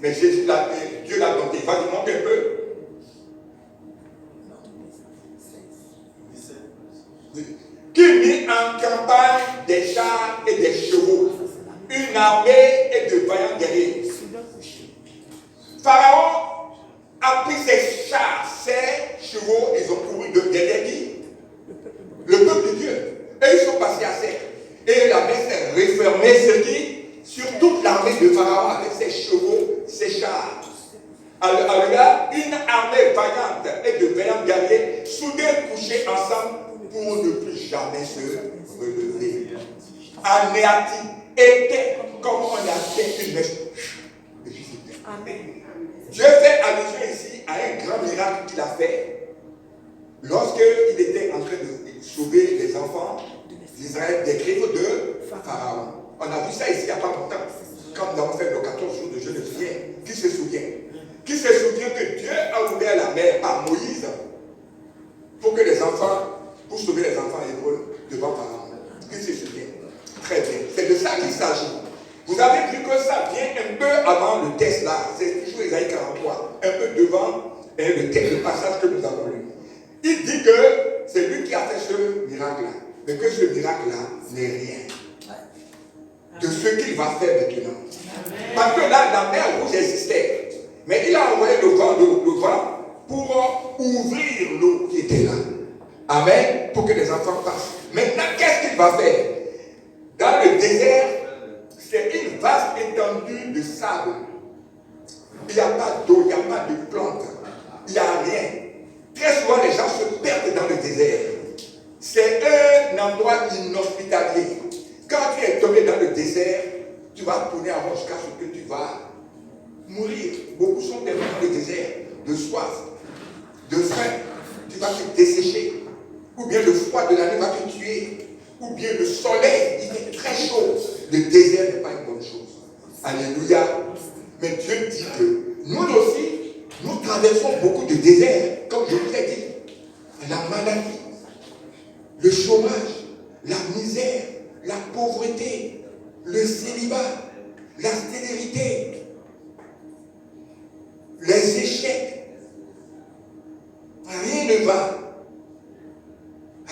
Mais Jésus l'a fait, Dieu l'a monté. Vas-y, monte un peu. Qui mit en campagne des chars et des chevaux, une armée et de vaillants guerriers. Pharaon a pris ses chars, ses chevaux, ils ont couru derrière qui? Le peuple de Dieu. Et ils sont passés à sec. Et la mer s'est refermée sur qui? Sur toute l'armée de Pharaon avec ses chevaux, ses chars. Alors là, une armée vaillante et de vaillants guerriers, soudés couchés ensemble pour ne plus jamais se relever. Anéati était comme on a fait une mèche. Dieu fait allusion ici à un grand miracle qu'il a fait lorsqu'il était en train de sauver les enfants d'Israël des griffes de Pharaon. On a vu ça ici il n'y a pas longtemps, quand nous avons fait nos 14 jours de jeûne de prière. Qui se souvient? Qui se souvient que Dieu a ouvert la mer par Moïse pour que les enfants, pour sauver les enfants hébreux devant Pharaon? Qui se souvient? Très bien. C'est de ça qu'il s'agit. Vous avez vu que ça vient un peu avant le texte là. C'est toujours Isaïe 43. Un peu devant le texte, le passage que nous avons lu. Il dit que c'est lui qui a fait ce miracle-là. Mais que ce miracle-là n'est rien de ce qu'il va faire maintenant. Parce que là, la mer Rouge existait. Mais il a envoyé le vent pour ouvrir l'eau qui était là. Amen. Pour que les enfants passent. Maintenant, qu'est-ce qu'il va faire? Dans le désert, c'est une vaste étendue de sable. Il n'y a pas d'eau, il n'y a pas de plantes, il n'y a rien. Très souvent, les gens se perdent dans le désert. C'est un endroit inhospitalier. Quand tu es tombé dans le désert, tu vas tourner en rond jusqu'à ce que tu vas mourir. Beaucoup sont tombés dans le désert de soif, de faim. Tu vas te dessécher. Ou bien le froid de la nuit va te tuer. Ou bien le soleil, il fait très chaud. Le désert n'est pas une bonne chose. Alléluia. Mais Dieu dit que nous aussi, nous traversons beaucoup de déserts, comme je vous ai dit. La maladie, le chômage, la misère, la pauvreté, le célibat, la stérilité, les échecs. Rien ne va.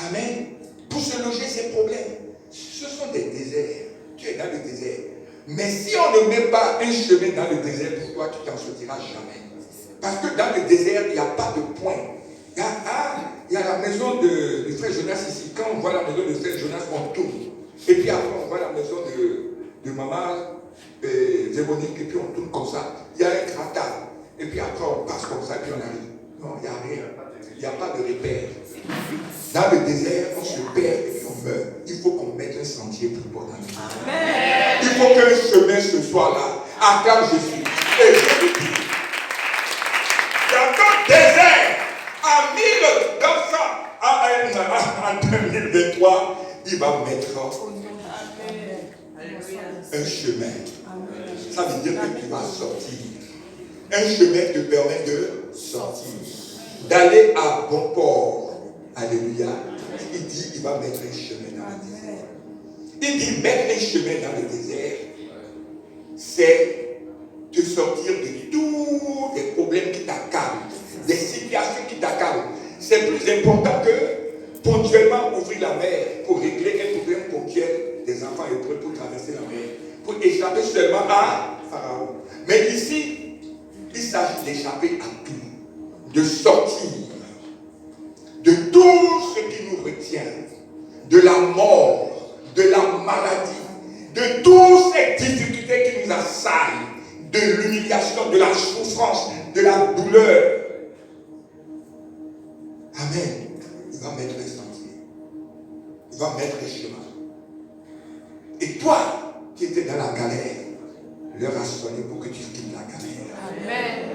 Amen. Pour se loger, ces problèmes, ce sont des déserts. Tu es dans le désert. Mais si on ne met pas un chemin dans le désert, pour toi, tu t'en sortiras jamais. Parce que dans le désert, il n'y a pas de point. Il y a la maison de frère Jonas ici. Quand on voit la maison de frère Jonas, on tourne. Et puis après, on voit la maison de maman Zébonique, et puis on tourne comme ça. Il y a un cratère. Et puis après, on passe comme ça, et puis on arrive. Non, il n'y a rien. Il n'y a pas de repère. Dans le désert, on se perd et puis on meurt. Il faut qu'on mette un sentier pour pouvoir aller. Amen. Il faut qu'un chemin ce soit là. Acclame Jésus. Et je vous dis, dans le désert, en 2023, il va mettre un chemin. Ça veut dire que tu vas sortir. Un chemin te permet de sortir, d'aller à bon port. Alléluia. Il dit, il va mettre un chemin dans le désert. Il dit, mettre un chemin dans le désert, c'est te sortir de tous les problèmes qui t'accablent, des situations qui t'accablent. C'est plus important que ponctuellement ouvrir la mer pour régler un problème ponctuel des enfants hébreux pour traverser la mer, pour échapper seulement à Pharaon. Mais ici, il s'agit d'échapper à tout, de sortir de tout ce qui nous retient, de la mort, de la maladie, de toutes ces difficultés qui nous assaillent, de l'humiliation, de la souffrance, de la douleur. Amen. Il va mettre les sentiers. Il va mettre les chemins. Et toi, qui étais dans la galère, l'heure a sonné pour que tu quittes la galère. Amen.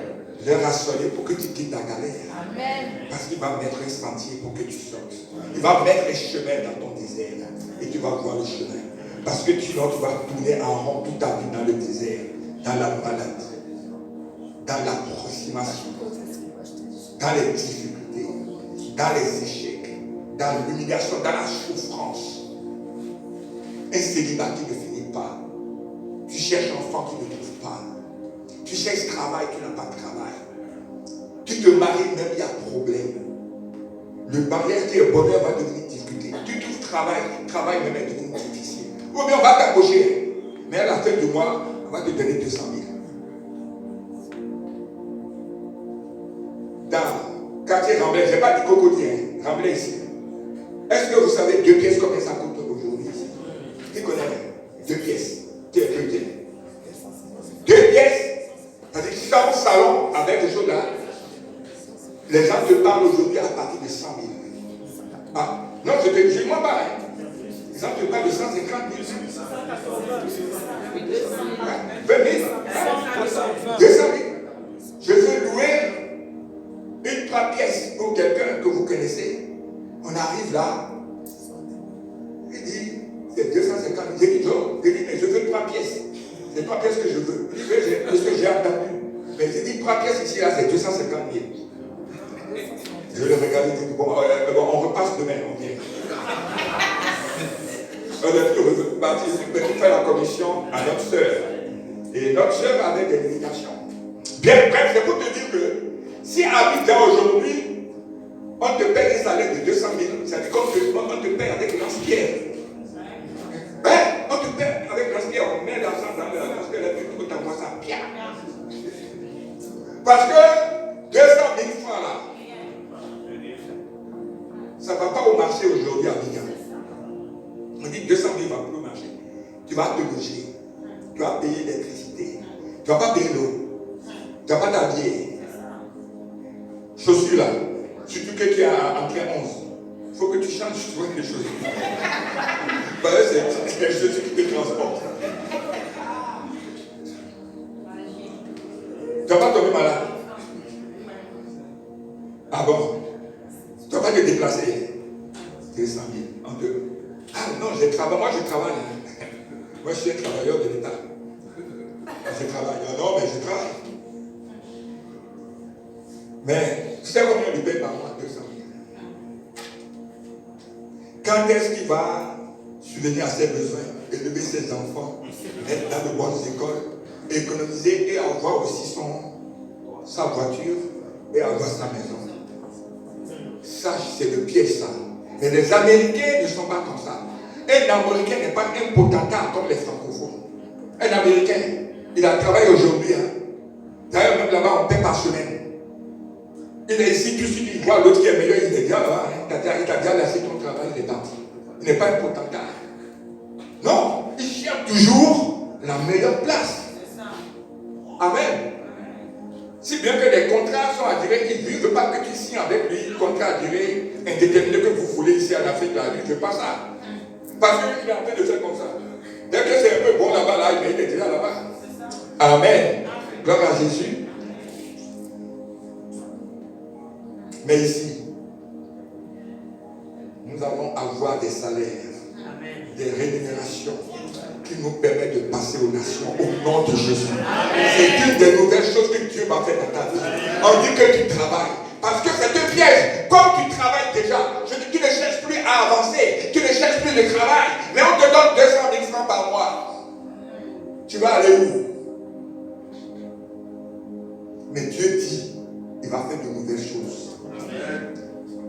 leur assoyer pour que tu quittes ta galère.
Amen.
Parce qu'il va mettre un sentier pour que tu sortes. Il va mettre un chemin dans ton désert. Et tu vas voir le chemin. Parce que sinon, tu vas tourner en rond toute ta vie dans le désert, dans la maladie, dans l'approximation, dans les difficultés, dans les échecs, dans l'humiliation, dans la souffrance. Un célibat qui ne finit pas. Tu cherches un enfant qui ne trouve pas. Tu cherches travail, tu n'as pas de travail. Tu te maries, même il y a problème. Le mariage qui est bonheur va devenir difficulté. Tu trouves travail même est devenu difficile. Ou bien on va t'embaucher. Mais à la fin du mois, on va te donner 200 000. Dans quartier Ramblay, je n'ai pas dit Cocody, Ramblay ici. Est-ce que vous savez 2 pièces combien ça coûte aujourd'hui ici? Qui connaît? 2 pièces. Qui est petit? 2 pièces. C'est-à-dire que si tu as un salon avec des choses là, les gens te parlent aujourd'hui à partir de 100 000. Ah, non, je te dis, moi pareil. Les gens te parlent de 150 000. 20 000. 200 000. Je veux louer une 3 pièces pour quelqu'un que vous connaissez. On arrive là. Il dit, c'est 250 000. J'ai dit, non. J'ai dit, mais je veux 3 pièces. C'est 3 pièces que je veux. Il dit, parce que j'ai entendu. Mais j'ai dit, 3 pièces ici, là, c'est 250 000. Je le regarde et dis, bon, on repasse demain, on vient. On est parti pour faire la commission à notre soeur. Et notre soeur avait des limitations. Bien, bref, c'est pour te dire que si à Abidjan aujourd'hui, on te paye un salaire de 200 000, c'est-à-dire qu'on te paye avec lance-pierre. Hein? On te paye avec lance-pierre, on met l'argent dans la lance-pierre, et puis on t'envoie ça bien. Parce que 200 000 francs là, ça ne va pas au marché aujourd'hui à Abidjan. On dit 200 000 va plus au marché. Tu vas te loger. Tu vas payer l'électricité. Tu ne vas pas payer l'eau. Tu ne vas pas t'habiller. Chaussures là. Surtout que tu as entré 11. Il faut que tu changes souvent les chaussures. Parce que c'est les chaussures qui te transportent. Tu ne vas pas tomber malade. Ah bon? Tu ne vas pas te déplacer. 200 000 en deux. Ah non, je travaille. Moi, je travaille. Moi, je suis un travailleur de l'État. Je travaille. Non, mais je travaille. Mais, tu sais combien il paye par mois? 200 000. Quand est-ce qu'il va subvenir à ses besoins, élever ses enfants, être dans de bonnes écoles, économiser et avoir aussi sa voiture et avoir sa maison? Ça, c'est le piège, ça. Mais les Américains ne sont pas comme ça. Un Américain n'est pas un potentat comme les francophones. Un Américain, il a travaillé aujourd'hui. D'ailleurs, même là-bas, on paie par semaine. Il est ici, tout de suite, il voit l'autre qui est meilleur, il est déjà là. Il t'a déjà laissé ton travail, il est parti. Il n'est pas un potentat. Non, il cherche toujours la meilleure place. Amen. Si bien que les contrats sont à durée, il ne veut pas que tu signes avec lui, contrat à durée indéterminée que vous voulez ici en Afrique, là, lui, il ne veut pas ça. Parce qu'il est en train de faire comme ça. Dès que c'est un peu bon là-bas, là, il est déjà là-bas. Amen. Gloire à Jésus. Mais ici, nous allons avoir des salaires, des rémunérations qui nous permettent de passer aux nations au nom de Jésus. C'est une des nouvelles choses que Dieu va faire dans ta vie. On dit que tu travailles. Parce que c'est un piège. Comme tu travailles déjà, je dis tu ne cherches plus à avancer, tu ne cherches plus le travail, mais on te donne 200 000 francs par mois. Tu vas aller où? Mais Dieu dit, il va faire de nouvelles choses.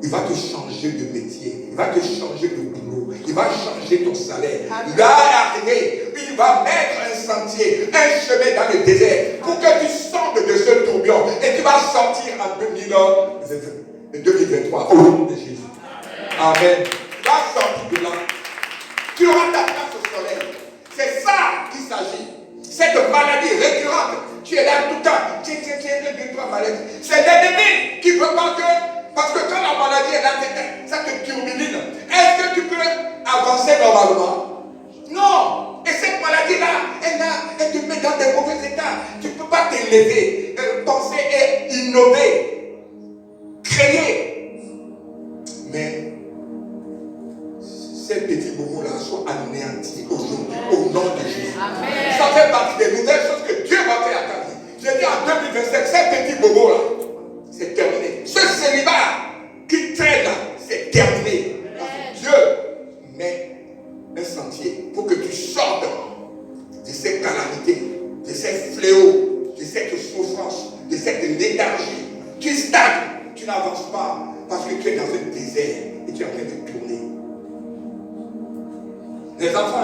Il va te changer de métier, il va te changer de boulot, il va changer ton salaire. Il va arriver, il va mettre un sentier, un chemin dans le désert pour que tu sortes de ce tourbillon et tu vas sortir en 2023 au nom de Jésus. Amen. Tu vas sortir de là. Tu auras ta place au soleil. C'est ça qu'il s'agit. Cette maladie récurrente, tu es là tout le temps. Tiens, 2-3 maladies. C'est l'ennemi qui ne veut pas que. Parce que quand la maladie est là, ça te turbiline. Est-ce que tu peux avancer normalement? Non. Et cette maladie-là, elle te met dans des mauvais états. Tu ne peux pas t'élever, penser et innover, créer. Mais ces petits bobos-là sont anéantis aujourd'hui au nom de Jésus. Amen. Ça fait partie des nouvelles choses que Dieu va faire à ta vie. J'ai dit en 2027, ces petits bobos-là, c'est terminé. Ce célibat qui traîne là, c'est terminé. Dieu met un sentier pour que tu sortes de ces calamités, de ces fléaux, de cette souffrance, de cette léthargie. Tu stagnes, tu n'avances pas parce que tu es dans un désert et tu es en train de tourner. Les enfants,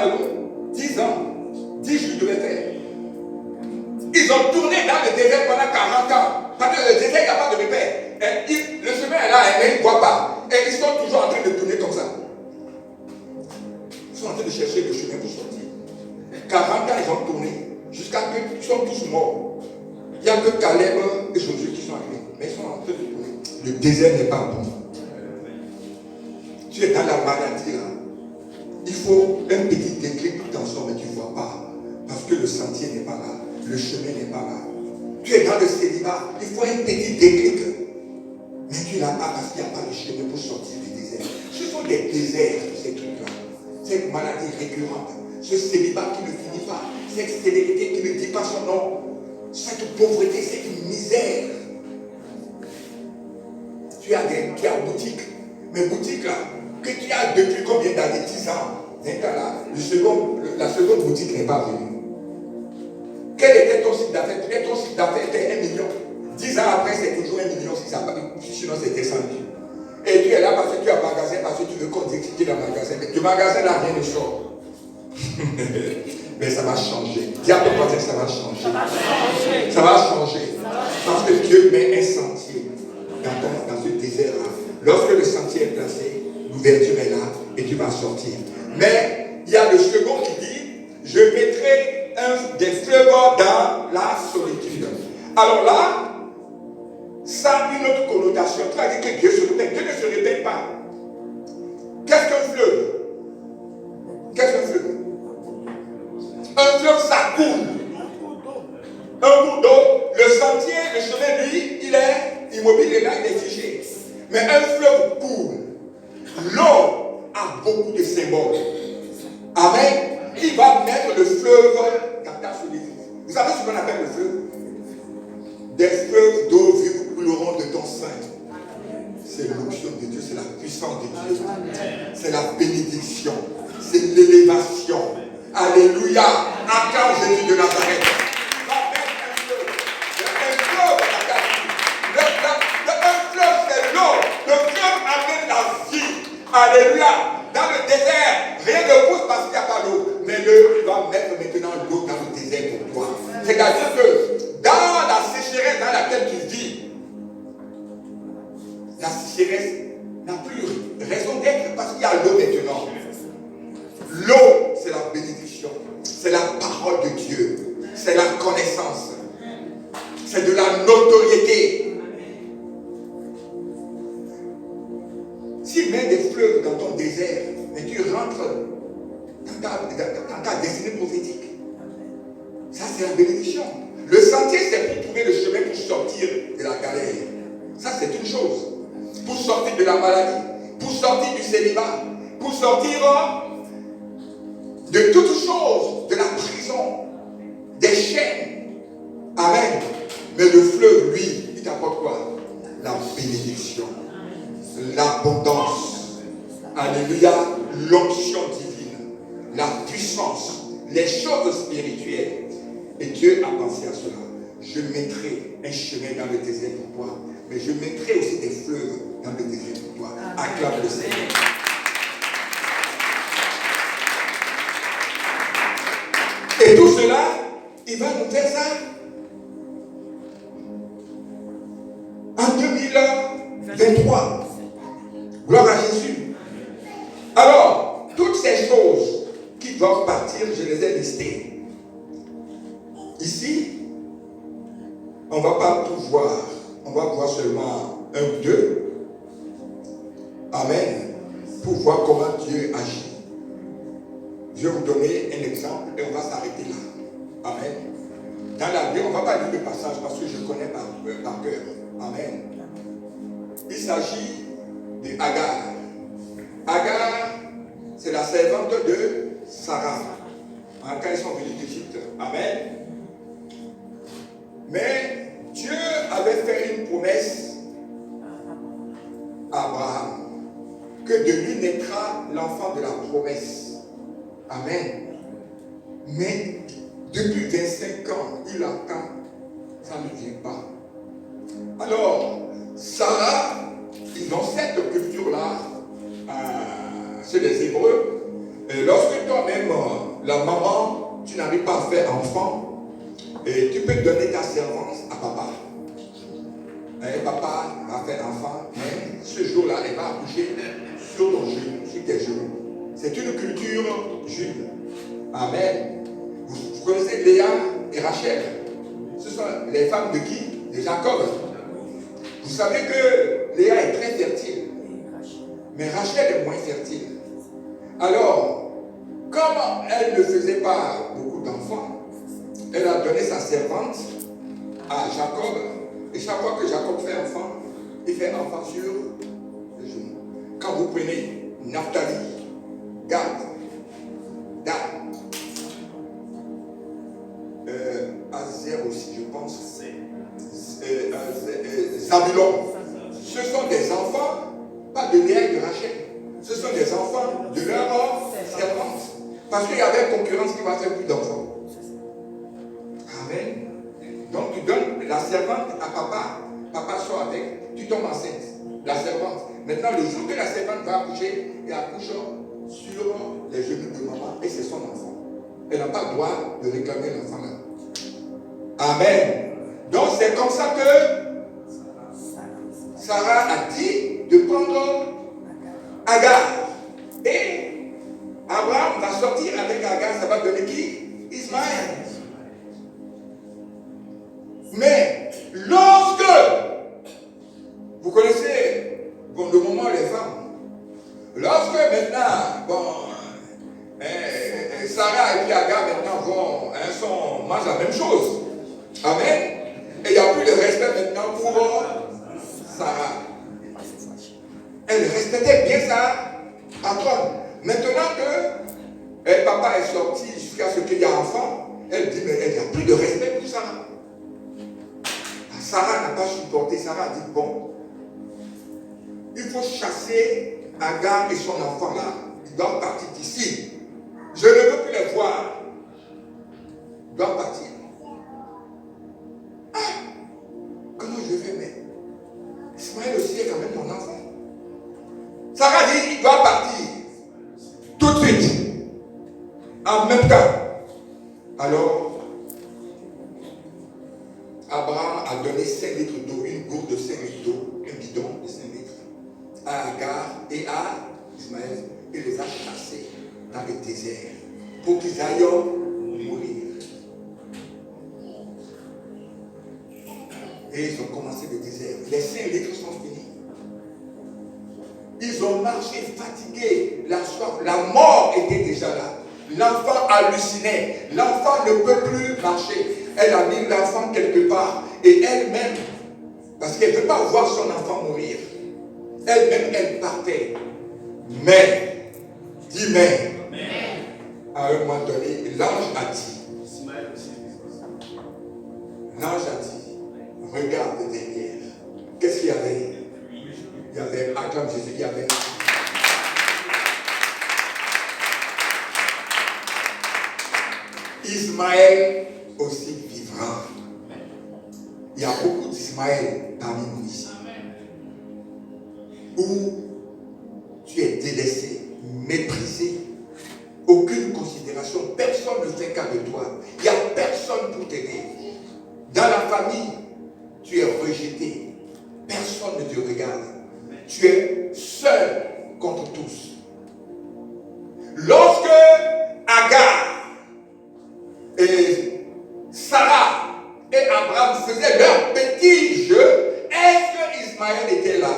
10 ans, 10 jours devaient faire. Ils ont tourné dans le désert pendant 40 ans. Parce que le désert, il n'y a pas de repère. Le chemin est là, mais ils ne voient pas. Et ils sont toujours en train de tourner comme ça. Ils sont en train de chercher le chemin pour sortir. 40 ans, ils ont tourné. Jusqu'à ce qu'ils sont tous morts. Il n'y a que Caleb et Josué qui sont arrivés. Mais ils sont en train de tourner. Le désert n'est pas bon. Tu es dans la maladie là. Il faut un petit déclic pour t'en sortir, mais tu ne vois pas. Parce que le sentier n'est pas là. Le chemin n'est pas là. Tu es dans le célibat. Il faut un petit déclic. Mais tu n'as pas parce qu'il n'y a pas de chemin pour sortir du désert. Ce sont des déserts, ces trucs-là. Cette maladie récurrente. Ce célibat qui ne finit pas. Cette stérilité qui ne dit pas son nom. Cette pauvreté, cette misère. Tu as boutique. Mais boutique là, que tu as depuis combien d'années? 10 ans. La seconde boutique n'est pas venue. Quel était ton site d'affaires? Ton site d'affaires était 1 million. 10 ans après, c'est toujours 1 million si ça n'a pas, sinon c'est descendu. Et tu es là parce que tu as un magasin, parce que tu veux qu'on exécute le magasin. Mais le magasin n'a rien de sort. Mais ça va changer. Dis à ton voisin que ça va changer. Ça va changer. Parce que Dieu met un sentier dans ce désert-là. Lorsque le sentier est placé, l'ouverture est là et tu vas sortir. Mais il y a le second qui dit, je mettrai des fleuves dans la solitude. Alors là, ça a une autre connotation. Tu as dit que Dieu se répète. Dieu ne se répète pas. Qu'est-ce qu'un fleuve? Qu'est-ce qu'un fleuve? Un fleuve, ça coule. Un cours d'eau, le sentier, le chemin, lui, il est immobile, il est là, il est figé. Mais un fleuve coule. L'eau a beaucoup de symboles. Amen. Il va mettre le fleuve dans ta solitude. Vous savez ce qu'on appelle le fleuve? Des fleuves d'eau vive couleront de ton sein. C'est l'onction de Dieu, c'est la puissance de Dieu. C'est la bénédiction. C'est l'élévation. Alléluia. Acclame Jésus de Nazareth. Va mettre un fleuve. Un fleuve dans ta vie. Un fleuve, c'est l'eau. Le fleuve amène la vie. Alléluia. Dans le désert, rien ne pousse parce qu'il n'y a pas d'eau. Mais il va mettre maintenant l'eau dans le désert pour toi. C'est-à-dire que dans la sécheresse dans laquelle tu vis, la sécheresse n'a plus raison d'être parce qu'il y a l'eau maintenant. L'eau, c'est la bénédiction. C'est la parole de Dieu. C'est la connaissance. C'est de la notoriété. S'il met des fleuves dans ton désert, mais tu rentres dans ta destinée prophétique. Ça, c'est la bénédiction. Le sentier, c'est pour trouver le chemin pour sortir de la galère. Ça, c'est une chose. Pour sortir de la maladie, pour sortir du célibat, pour sortir de toutes choses, de la prison, des chaînes. Amen. Mais le fleuve, lui, il t'apporte quoi? La bénédiction, l'abondance. Alléluia. L'onction divine, la puissance, les choses spirituelles. Et Dieu a pensé à cela. Je mettrai un chemin dans le désert pour toi, mais je mettrai aussi des fleuves dans le désert pour toi. Acclame le Seigneur. Et tout cela, il va nous faire ça en 2023. Gloire à Jésus. Alors, toutes ces choses qui doivent partir, je les ai listées. Ici, on ne va pas tout voir. On va voir seulement un ou deux. Amen. Pour voir comment Dieu agit. Je vais vous donner un exemple et on va s'arrêter là. Amen. Dans la Bible, on ne va pas lire le passage parce que je connais par cœur. Amen. Il s'agit de Agar. Agar, c'est la servante de Sarah. Quand ils sont venus d'Égypte. Amen. Mais Dieu avait fait une promesse à Abraham, que de lui naîtra l'enfant de la promesse. Amen. Mais depuis 25 ans, il attend, ça ne vient pas. Alors, Sarah, ils ont cette culture-là, chez les Hébreux. Lorsque toi-même, la maman, tu n'arrives pas à faire enfant, et tu peux donner ta servante à papa. Papa va faire enfant, mais ce jour-là, elle va accoucher sur ton genou, sur tes genoux. C'est une culture juive. Amen. Vous connaissez Léa et Rachel. Ce sont les femmes de qui? De Jacob. Vous savez que Léa est très fertile, mais Rachel est moins fertile. Alors, comme elle ne faisait pas beaucoup d'enfants, elle a donné sa servante à Jacob. Et chaque fois que Jacob fait enfant, il fait enfant sur le genou. Quand vous prenez Naphtali, Gad, Dan, Azer aussi, je pense, Zabulon, ce sont des enfants, pas de Léa et de Rachel, ce sont des enfants de leur servante. Parce qu'il y avait une concurrence qui va faire plus d'enfants. Amen. Donc tu donnes la servante à papa, papa sort avec, tu tombes enceinte, la servante. Maintenant, le jour que la servante va accoucher, elle accouche sur les genoux de maman et c'est son enfant. Elle n'a pas le droit de réclamer l'enfant là. Amen. Donc c'est comme ça que Sarah a dit de prendre Agar. Et Abraham va sortir avec Agar, ça va donner qui? Ismaël. Mais lorsque vous connaissez le moment les femmes, lorsque maintenant, Sarah et puis Agar maintenant mangent la même chose. Amen. Et il n'y a plus de respect maintenant pour Sarah. Elle respectait bien sa patronne. Maintenant que papa est sorti jusqu'à ce qu'il y ait enfant, elle dit, mais il n'y a plus de respect pour Sarah. Sarah n'a pas supporté. Sarah a dit, bon, il faut chasser Agar et son enfant là. Ils doivent partir d'ici. Je ne veux plus les voir. Ils doivent partir. Ah, comment je fais, mais Ismaël aussi est quand même mon enfant. Sarah dit, il doit partir. Tout de suite. En même temps. Alors, Abraham a donné 5 litres d'eau, une gourde de 5 litres d'eau, un bidon de 5 litres, à Agar et à Ismaël. Il les a chassés dans le désert pour qu'ils aillent mourir. Et ils ont commencé le désert. Les 5 litres sont finis. Ils ont marché fatigués, la soif, la mort était déjà là. L'enfant hallucinait. L'enfant ne peut plus marcher. Elle a mis l'enfant quelque part. Et elle-même, parce qu'elle ne peut pas voir son enfant mourir, elle-même, elle partait. Mais, dis mais, à un moment donné, l'ange a dit, regarde derrière. Qu'est-ce qu'il y avait? Il y avait, acclame Jésus, il y avait Ismaël aussi vivra. Il y a beaucoup d'Ismaël parmi nous ici. Où tu es délaissé, méprisé, aucune considération, personne ne fait cas de toi. Il n'y a personne pour t'aider. Dans la famille, tu es rejeté. Personne ne te regarde. Tu es seul contre tous. Lorsque Agar et Sarah et Abraham faisaient leur petit jeu, est-ce que Ismaël était là?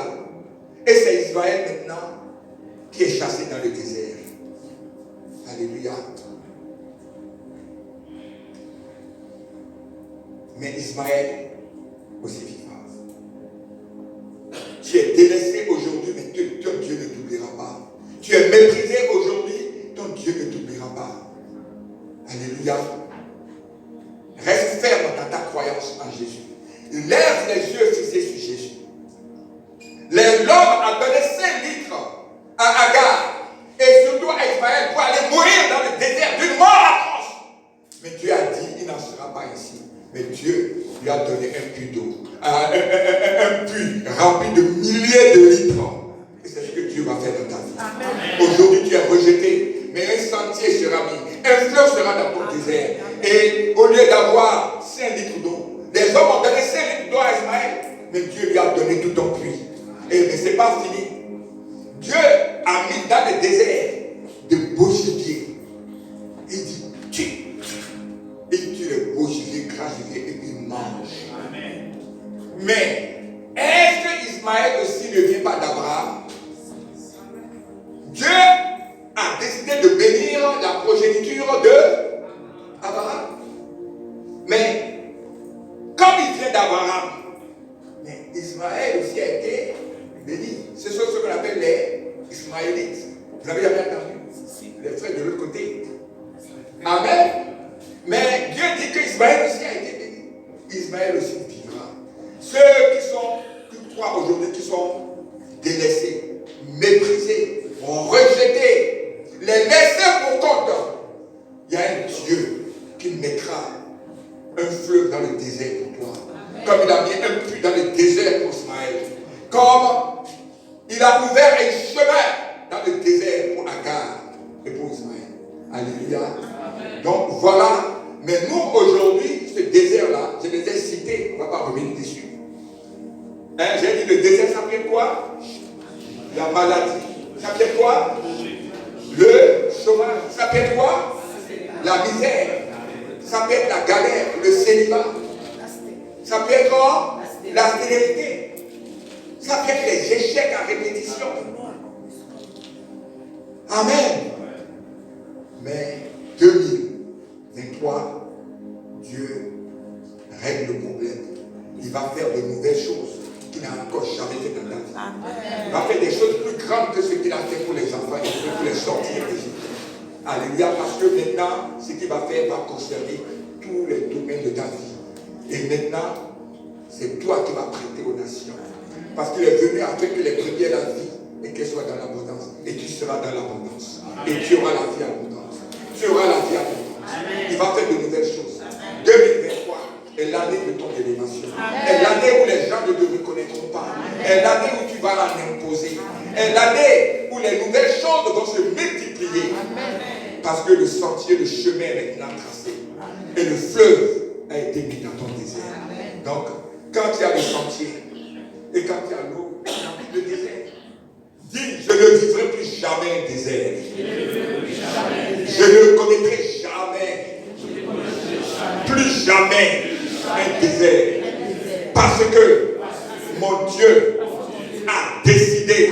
Et c'est Ismaël maintenant qui est chassé dans le désert. Alléluia. Mais Ismaël aussi vivra. Tu es délaissé aujourd'hui, mais ton Dieu ne t'oubliera pas. Tu es méprisé aujourd'hui, ton Dieu ne t'oubliera pas. Alléluia. Reste ferme dans ta croyance en Jésus. Lève les yeux fixés sur Jésus. L'homme a donné 5 litres à Agar et surtout à Ismaël pour aller mourir dans le désert d'une mort atroce. Mais Dieu a dit, il n'en sera pas ici. Mais Dieu lui a donné un puits d'eau, un puits rempli de milliers de litres. Et c'est ce que Dieu va faire dans ta vie. Aujourd'hui, tu es rejeté, mais un sentier sera mis, un fleuve sera dans ton désert. Et au lieu d'avoir 5 litres d'eau, les hommes ont donné 5 litres d'eau à Ismaël, mais Dieu lui a donné tout ton puits. Mais ce n'est pas fini. Dieu a mis dans le désert de beaux gibiers. Il dit, tue. Il tue les beaux gibiers, gras gibiers, et puis il mange. Amen. Mais est-ce que Ismaël aussi ne vient pas d'Abraham? Dieu a décidé de bénir la progéniture de Abraham. Mais comme il vient d'Abraham, mais Ismaël aussi a été béni. Ce sont ce qu'on appelle les Ismaélites. Vous avez jamais entendu? Les frères de l'autre côté. Amen. Mais Dieu dit qu'Ismaël aussi a été béni. Ismaël aussi vivra. Ceux qui croient aujourd'hui, qui sont délaissés, méprisés, rejetés, les laissés pour compte, il y a un Dieu qui mettra un fleuve dans le désert pour toi. Comme il a mis un puits dans le désert pour Ismaël. Comme il a ouvert un chemin dans le désert pour Agar et pour Ismaël. Alléluia. Amen. Donc voilà. Mais nous aujourd'hui, ce désert-là, je les ai cités, on ne va pas revenir dessus. J'ai dit le désert, ça fait quoi? La maladie. Ça fait quoi? Le chômage. Ça fait quoi? La misère. Ça peut être la galère, le célibat. Ça peut être quoi? La stérilité. Ça peut être les échecs à répétition. Amen. Mais 2023, Dieu règle le problème. Il va faire de nouvelles choses qu'il n'a encore jamais fait dans ta vie. Il va faire des choses plus grandes que ce qu'il a fait pour les enfants et pour les sortir d'Égypte. Alléluia, parce que maintenant, ce qu'il va faire va concerner tous les domaines de ta vie. Et maintenant, c'est toi qui vas prêter aux nations. Parce qu'il est venu afin que les brebis aient la vie et qu'elles soient dans l'abondance. Et tu seras dans l'abondance. Et tu auras la vie abondante. Tu auras la vie abondante. Il va faire de nouvelles choses. 2023 est l'année de ton élévation. Est l'année où les gens ne te reconnaîtront pas. Est l'année où tu vas en imposer. Est l'année où les nouvelles choses vont se multiplier. Parce que le sentier, le chemin est maintenant tracé. Et le fleuve a été mis dans ton désert. Donc, quand il y a le sentier et quand il y a l'eau, le désert, dis, je ne vivrai plus jamais un désert. Je ne connaîtrai jamais, plus jamais un désert. Parce que mon Dieu a décidé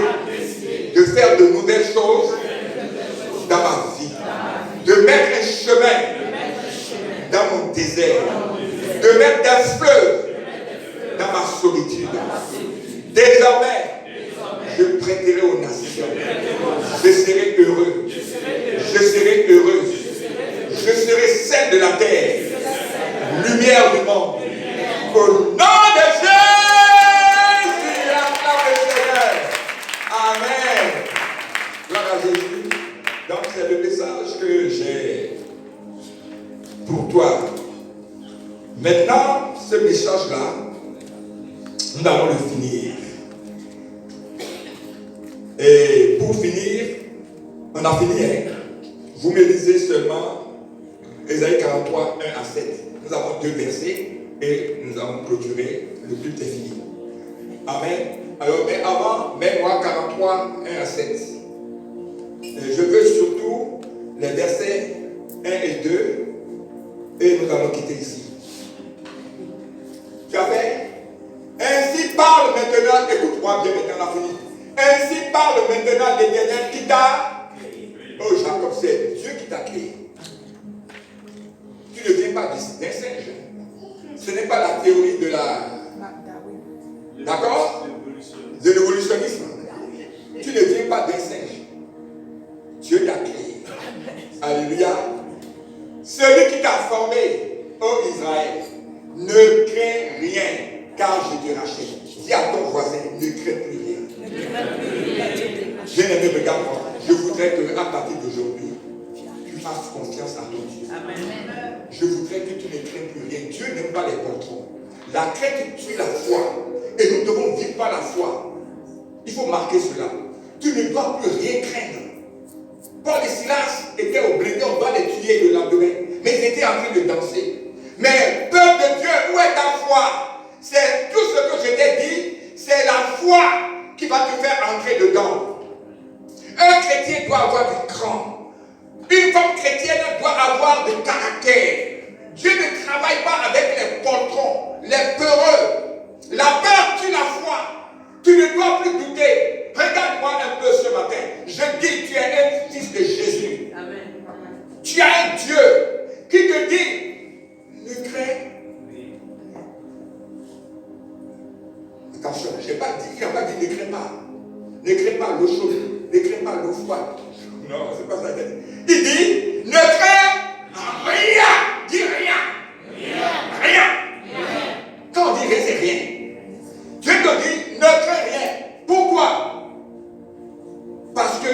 de faire de nouvelles choses dans ma vie. De mettre un chemin dans mon désert. De mettre un fleuve dans ma solitude. Désormais, je prêterai aux nations. Je serai heureux. Je serai heureuse. Je serai celle de la terre. Lumière du monde. Au nom de Jésus, acclame le Seigneur. Amen. Gloire à Jésus. Donc c'est le message que j'ai pour toi. Maintenant, ce message-là, nous allons le finir. Et pour finir, on a fini. Hein? Vous me lisez seulement Ésaïe 43, 1 à 7. Nous avons 2 versets et nous avons clôturé. Le culte est fini. Amen. Alors, mais avant, mets-moi 43, 1 à 7. Je veux surtout les versets 1 et 2 et nous allons quitter ici. Tu as fait? Ainsi parle maintenant, écoute-moi bien maintenant, on a fini. Ainsi parle maintenant l'Éternel qui t'a créé. Oh Jacob, c'est Dieu qui t'a créé. Tu ne viens pas d'un singe. Ce n'est pas la théorie de la... D'accord? de l'évolutionnisme. Tu ne viens pas d'un singe. Dieu t'a créé. Alléluia. Celui qui t'a formé, ô Israël, ne crains rien, car je te rachète. Dis à ton voisin, ne crains plus rien. Bien-aimé, regarde-moi. Je voudrais qu'à partir d'aujourd'hui, tu fasses confiance à ton Dieu. Amen. Je voudrais que tu ne crains plus rien. Dieu n'aime pas les contrôles. La crainte tue la foi. Et nous devons vivre par la foi. Il faut marquer cela. Tu ne dois plus rien craindre. Paul et Silas étaient au blindé, on doit les tuer le lendemain. Mais ils étaient en train de danser. Mais peuple de Dieu, où est ta foi? C'est tout ce que je t'ai dit, c'est la foi qui va te faire entrer dedans. Un chrétien doit avoir du cran. Une femme chrétienne doit avoir du caractère. Dieu ne travaille pas avec les poltrons, les peureux. La peur tue la foi. Tu ne dois plus douter. Regarde-moi un peu ce matin. Je dis, tu es un fils de Jésus. Amen. Tu as un Dieu qui te dit, ne crains. Attention, il n'a pas dit ne crains pas. Ne crains pas l'eau chaude. Ne crains pas l'eau froide. Non, c'est pas ça qu'il a dit. Il dit, ne crains rien. Dis rien. Rien. Quand on dit rien, c'est rien. Dieu te dit, ne crains rien. Pourquoi? Parce que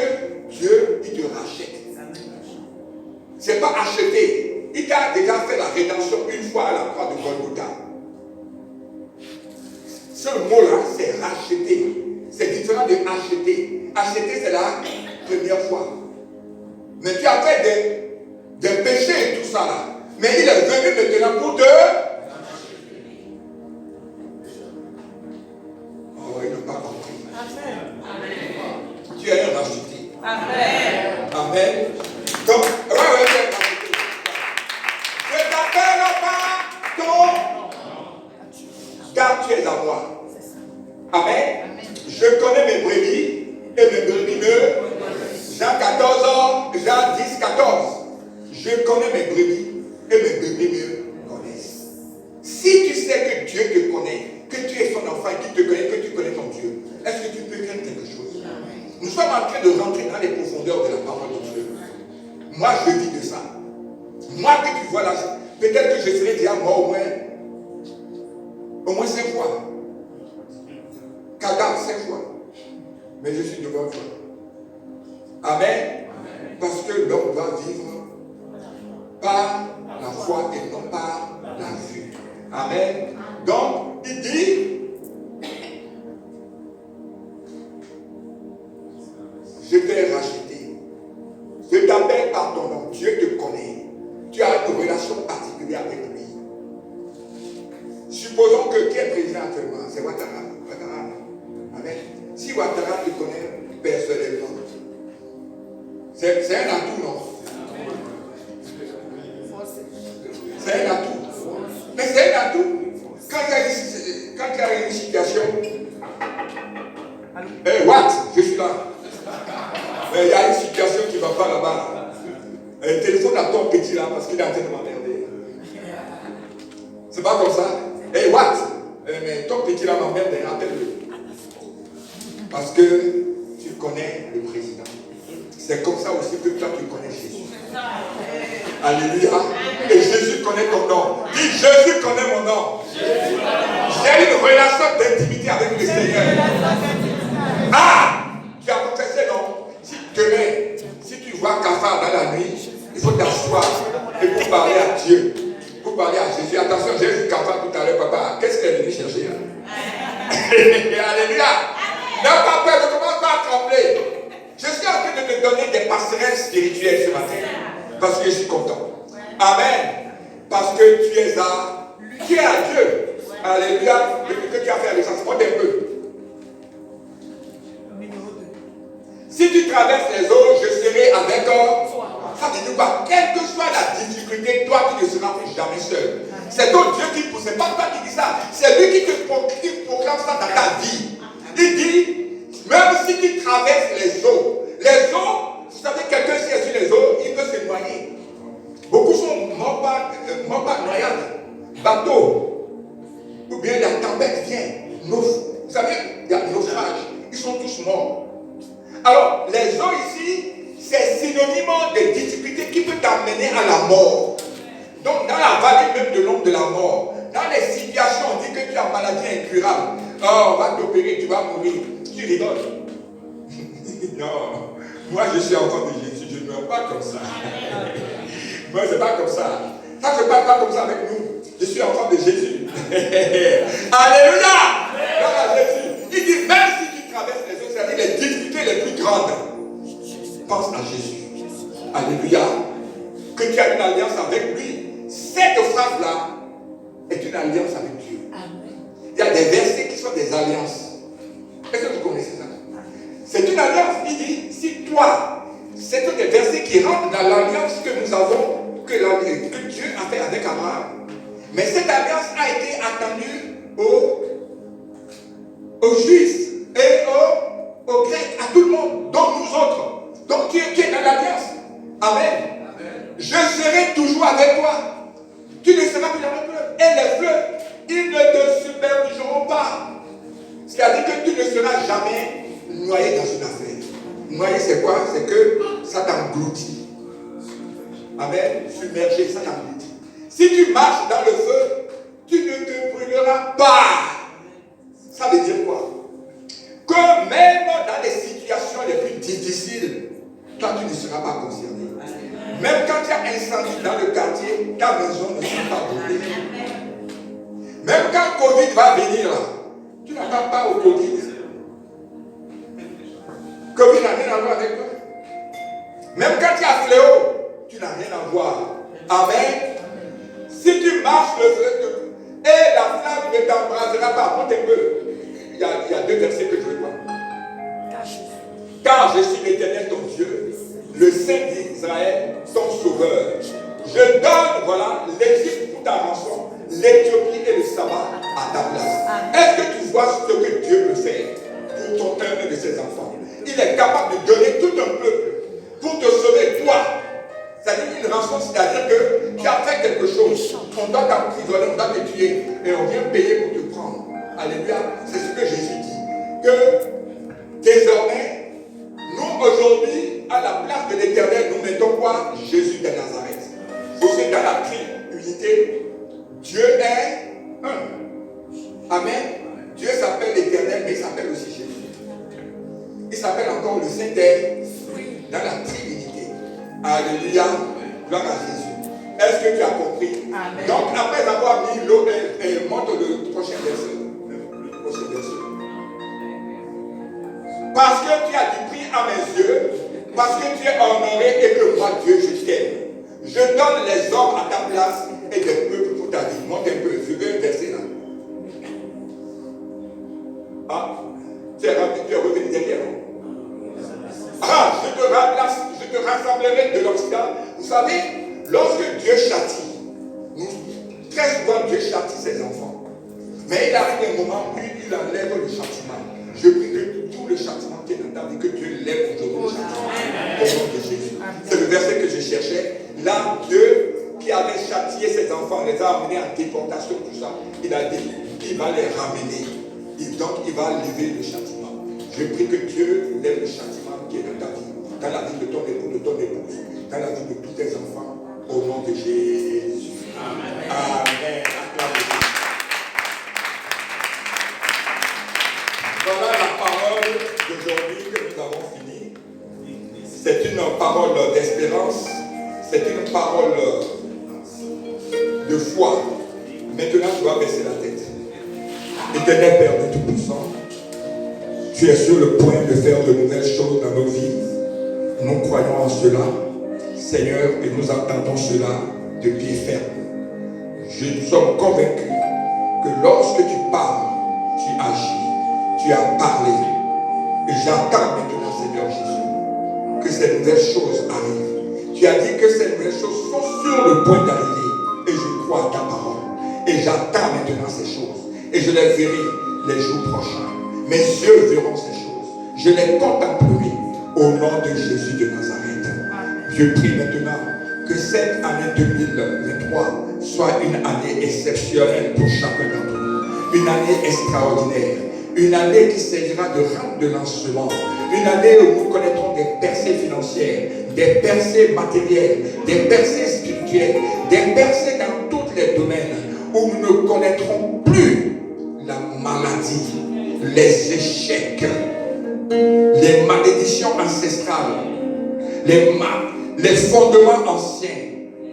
Dieu, il te rachète. Ce n'est pas acheter. Il t'a déjà fait la rédemption une fois à la croix de Golgotha. Ce mot-là, c'est racheter. C'est différent de acheter. Acheter, c'est la première fois. Mais tu as fait des péchés et tout ça là. Mais il est venu maintenant pour te... Oh, il n'a pas compris. Amen. Tu es un racheté. Amen. Amen. Donc, je t'appelle pas ton... Car tu es à moi. Amen. Je connais mes brebis et mes brebis ne... Jean 14, Jean 10, 14. Je connais mes brebis et mes brebis me connaissent. Si tu sais que Dieu te connaît, que tu es son enfant, qu'il te connaît, que tu connais ton Dieu, est-ce que tu peux craindre quelque chose? Nous sommes en train de rentrer dans les profondeurs de la parole de Dieu. Moi, je vis de ça. Moi que tu vois là, peut-être que je serai déjà mort au moins 5 fois. Cadavre 5 fois. Mais je suis devant toi. Amen. Parce que l'homme doit vivre par la foi et non par la vue. Amen. Donc, il dit, je t'ai racheté. Je t'appelle par ton nom. Dieu te connaît. Tu as une relation particulière avec lui. Supposons que qui est président actuellement, c'est Ouattara. Amen. Si Ouattara te connaît personnellement, c'est un atout, non? C'est un atout. Mais c'est un atout. Quand il y a une situation, Watt, je suis là. Mais il y a une situation qui ne va pas là-bas. Téléphone à ton petit là parce qu'il est en train de m'emmerder. C'est pas comme ça. Watt, mais ton petit là m'emmerde, appelle-le. Parce que tu connais le président. C'est comme ça aussi que toi tu connais Jésus. Alléluia. Et Jésus connaît ton nom. Dis Jésus connaît mon nom. J'ai une relation d'intimité avec le Seigneur. Ah! Tu as confessé non? Si demain, si tu vois Cafard dans la nuit, il faut t'asseoir et pour parler à Dieu. Pour parler à Jésus. Attention, j'ai vu Cafard tout à l'heure, papa. Qu'est-ce qu'elle est venue chercher là? Alléluia. N'aie pas peur, ne commence pas à trembler. Je suis en train de te donner des passerelles spirituelles ce matin. Parce que je suis content. Amen. Parce que tu es à Dieu. Alléluia. Depuis que tu as fait avec ça, monte un peu. Si tu traverses les eaux, je serai avec toi. Ça veut dire quoi? Quelle que soit la difficulté, toi tu ne seras plus jamais seul. C'est ton Dieu qui pousse. C'est pas toi qui dis ça. C'est lui qui te proclame ça dans ta vie. Il dit, même si tu traverses les eaux, vous savez, quelqu'un qui est sur les eaux, il peut se noyer. Beaucoup sont morts par noyade, bateau, ou bien la tempête vient. Vous savez, il y a naufrage. sont tous morts. Alors, les eaux ici, c'est synonyme de difficulté qui peut t'amener à la mort. Donc, dans la vallée même de l'ombre de la mort, dans les situations, on dit que tu as une maladie incurable. Oh, on va t'opérer, tu vas mourir. Tu rigoles. Non, moi je suis enfant de Jésus, je ne meurs pas comme ça. Moi, c'est pas comme ça. Ça ne se passe pas comme ça avec nous. Je suis enfant de Jésus. Alléluia! Gloire à Jésus. Il dit, même si tu traverses les eaux, c'est-à-dire les difficultés les plus grandes, pense à Jésus. Alléluia. Que tu as une alliance avec lui. Cette phrase-là est une alliance avec Dieu. Il y a des versets qui sont des alliances. Est-ce que vous connaissez ça? C'est une alliance. Il dit, si toi, c'est des versets qui rentrent dans l'alliance que nous avons, que Dieu a fait avec Abraham. Mais cette alliance a été attendue aux Juifs et aux Grecs, à tout le monde, dont nous autres. Donc tu es dans l'alliance. Amen. Je serai toujours avec toi. Tu ne seras plus dans le fleuve. Et les fleuves, ils ne te submergeront pas. C'est-à-dire que tu ne seras jamais noyé dans une affaire. Noyé, c'est quoi? C'est que ça t'engloutit. Amen. Submergé, ça t'engloutit. Si tu marches dans le feu, tu ne te brûleras pas. Ça veut dire quoi? Que même dans les situations les plus difficiles, toi tu ne seras pas concerné. Même quand il y a incendie dans le quartier, ta maison ne sera pas brûlée. Même quand Covid va venir là, tu n'attends pas au Covid. Covid n'a rien à voir avec toi. Même quand il y a fléau, tu n'as rien à voir. Amen. Si tu marches le feu et la flamme ne t'embrasera pas, monte un peu. Il y a deux versets que je veux voir. Car je suis l'Éternel ton Dieu, le Saint d'Israël, ton sauveur. Je donne, voilà, l'Égypte pour ta rançon, l'Éthiopie et le sabbat à ta place. Est-ce que tu vois ce que Dieu peut faire pour ton un de ses enfants? Il est capable de donner tout un peuple pour te sauver, toi. C'est-à-dire une rançon, c'est-à-dire que tu as fait quelque chose. On doit t'emprisonner, on doit te tuer, et on vient payer pour te prendre. Alléluia. C'est ce que Jésus dit. Que désormais, nous aujourd'hui, à la place de l'Éternel, nous mettons quoi? Jésus de Nazareth. Aussi dans la Trinité, Dieu est un. Amen. Dieu s'appelle l'Éternel, mais il s'appelle aussi Jésus. Il s'appelle encore le Saint-Esprit dans la Trinité. Alléluia. Gloire à Jésus. Est-ce que tu as compris? Amen. Donc, après avoir mis l'eau, montre le prochain verset. Le prochain verset. Parce que tu as du prix à mes yeux, parce que tu es honoré et que moi, Dieu, je t'aime. Je donne les hommes à ta place et des peuples pour ta vie. Monte un peu, je veux un verset là. Ah, tu es revenu derrière. Ah, je te rassemblerai de l'Occident. Vous savez, lorsque Dieu châtie, très souvent Dieu châtie ses enfants. Mais il arrive un moment où il enlève le châtiment. Je prie que tout le châtiment qui est dans ta vie, que Dieu lève aujourd'hui le châtiment. Au nom de Jésus. C'est le verset que je cherchais. Là, Dieu qui avait châtié ses enfants, les a amenés en déportation, tout ça. Il a dit qu'il va les ramener. Et donc, il va lever le châtiment. Je prie que Dieu lève le châtiment qui est dans ta vie, dans la vie de ton époux, de ton épouse, dans la vie de tous tes enfants, au nom de Jésus. Amen. Amen. Voilà la parole d'aujourd'hui que nous avons finie. C'est une parole d'espérance, c'est une parole de foi. Maintenant, tu vas baisser la tête. Éternel Père de Tout-Puissant, tu es sur le point de faire de nouvelles choses dans nos vies. Nous croyons en cela, Seigneur, et nous attendons cela de pied ferme. Nous sommes convaincus que lorsque tu parles, tu agis, tu as parlé. Et j'attends maintenant, Seigneur Jésus, que ces nouvelles choses arrivent. Tu as dit que ces nouvelles choses sont sur le point d'arriver. Et je crois à ta parole. Et j'attends maintenant ces choses. Et je les verrai les jours prochains. Mes yeux verront ces choses. Je les contemplerai au nom de Jésus de Nazareth. Je prie maintenant que cette année 2023 soit une année exceptionnelle pour chacun d'entre nous. Une année extraordinaire. Une année qui servira de rampe de lancement. Une année où nous connaîtrons des percées financières, des percées matérielles, des percées spirituelles, des percées dans tous les domaines, où nous ne connaîtrons plus la maladie, les échecs, les malédictions ancestrales, les fondements anciens,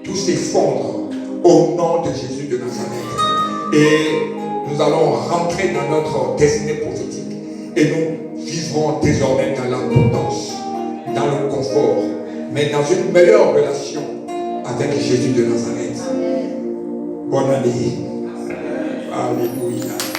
tout s'effondre au nom de Jésus de Nazareth. Et nous allons rentrer dans notre destinée prophétique et nous vivrons désormais dans l'abondance, dans le confort, mais dans une meilleure relation avec Jésus de Nazareth. Bonne année. Alléluia.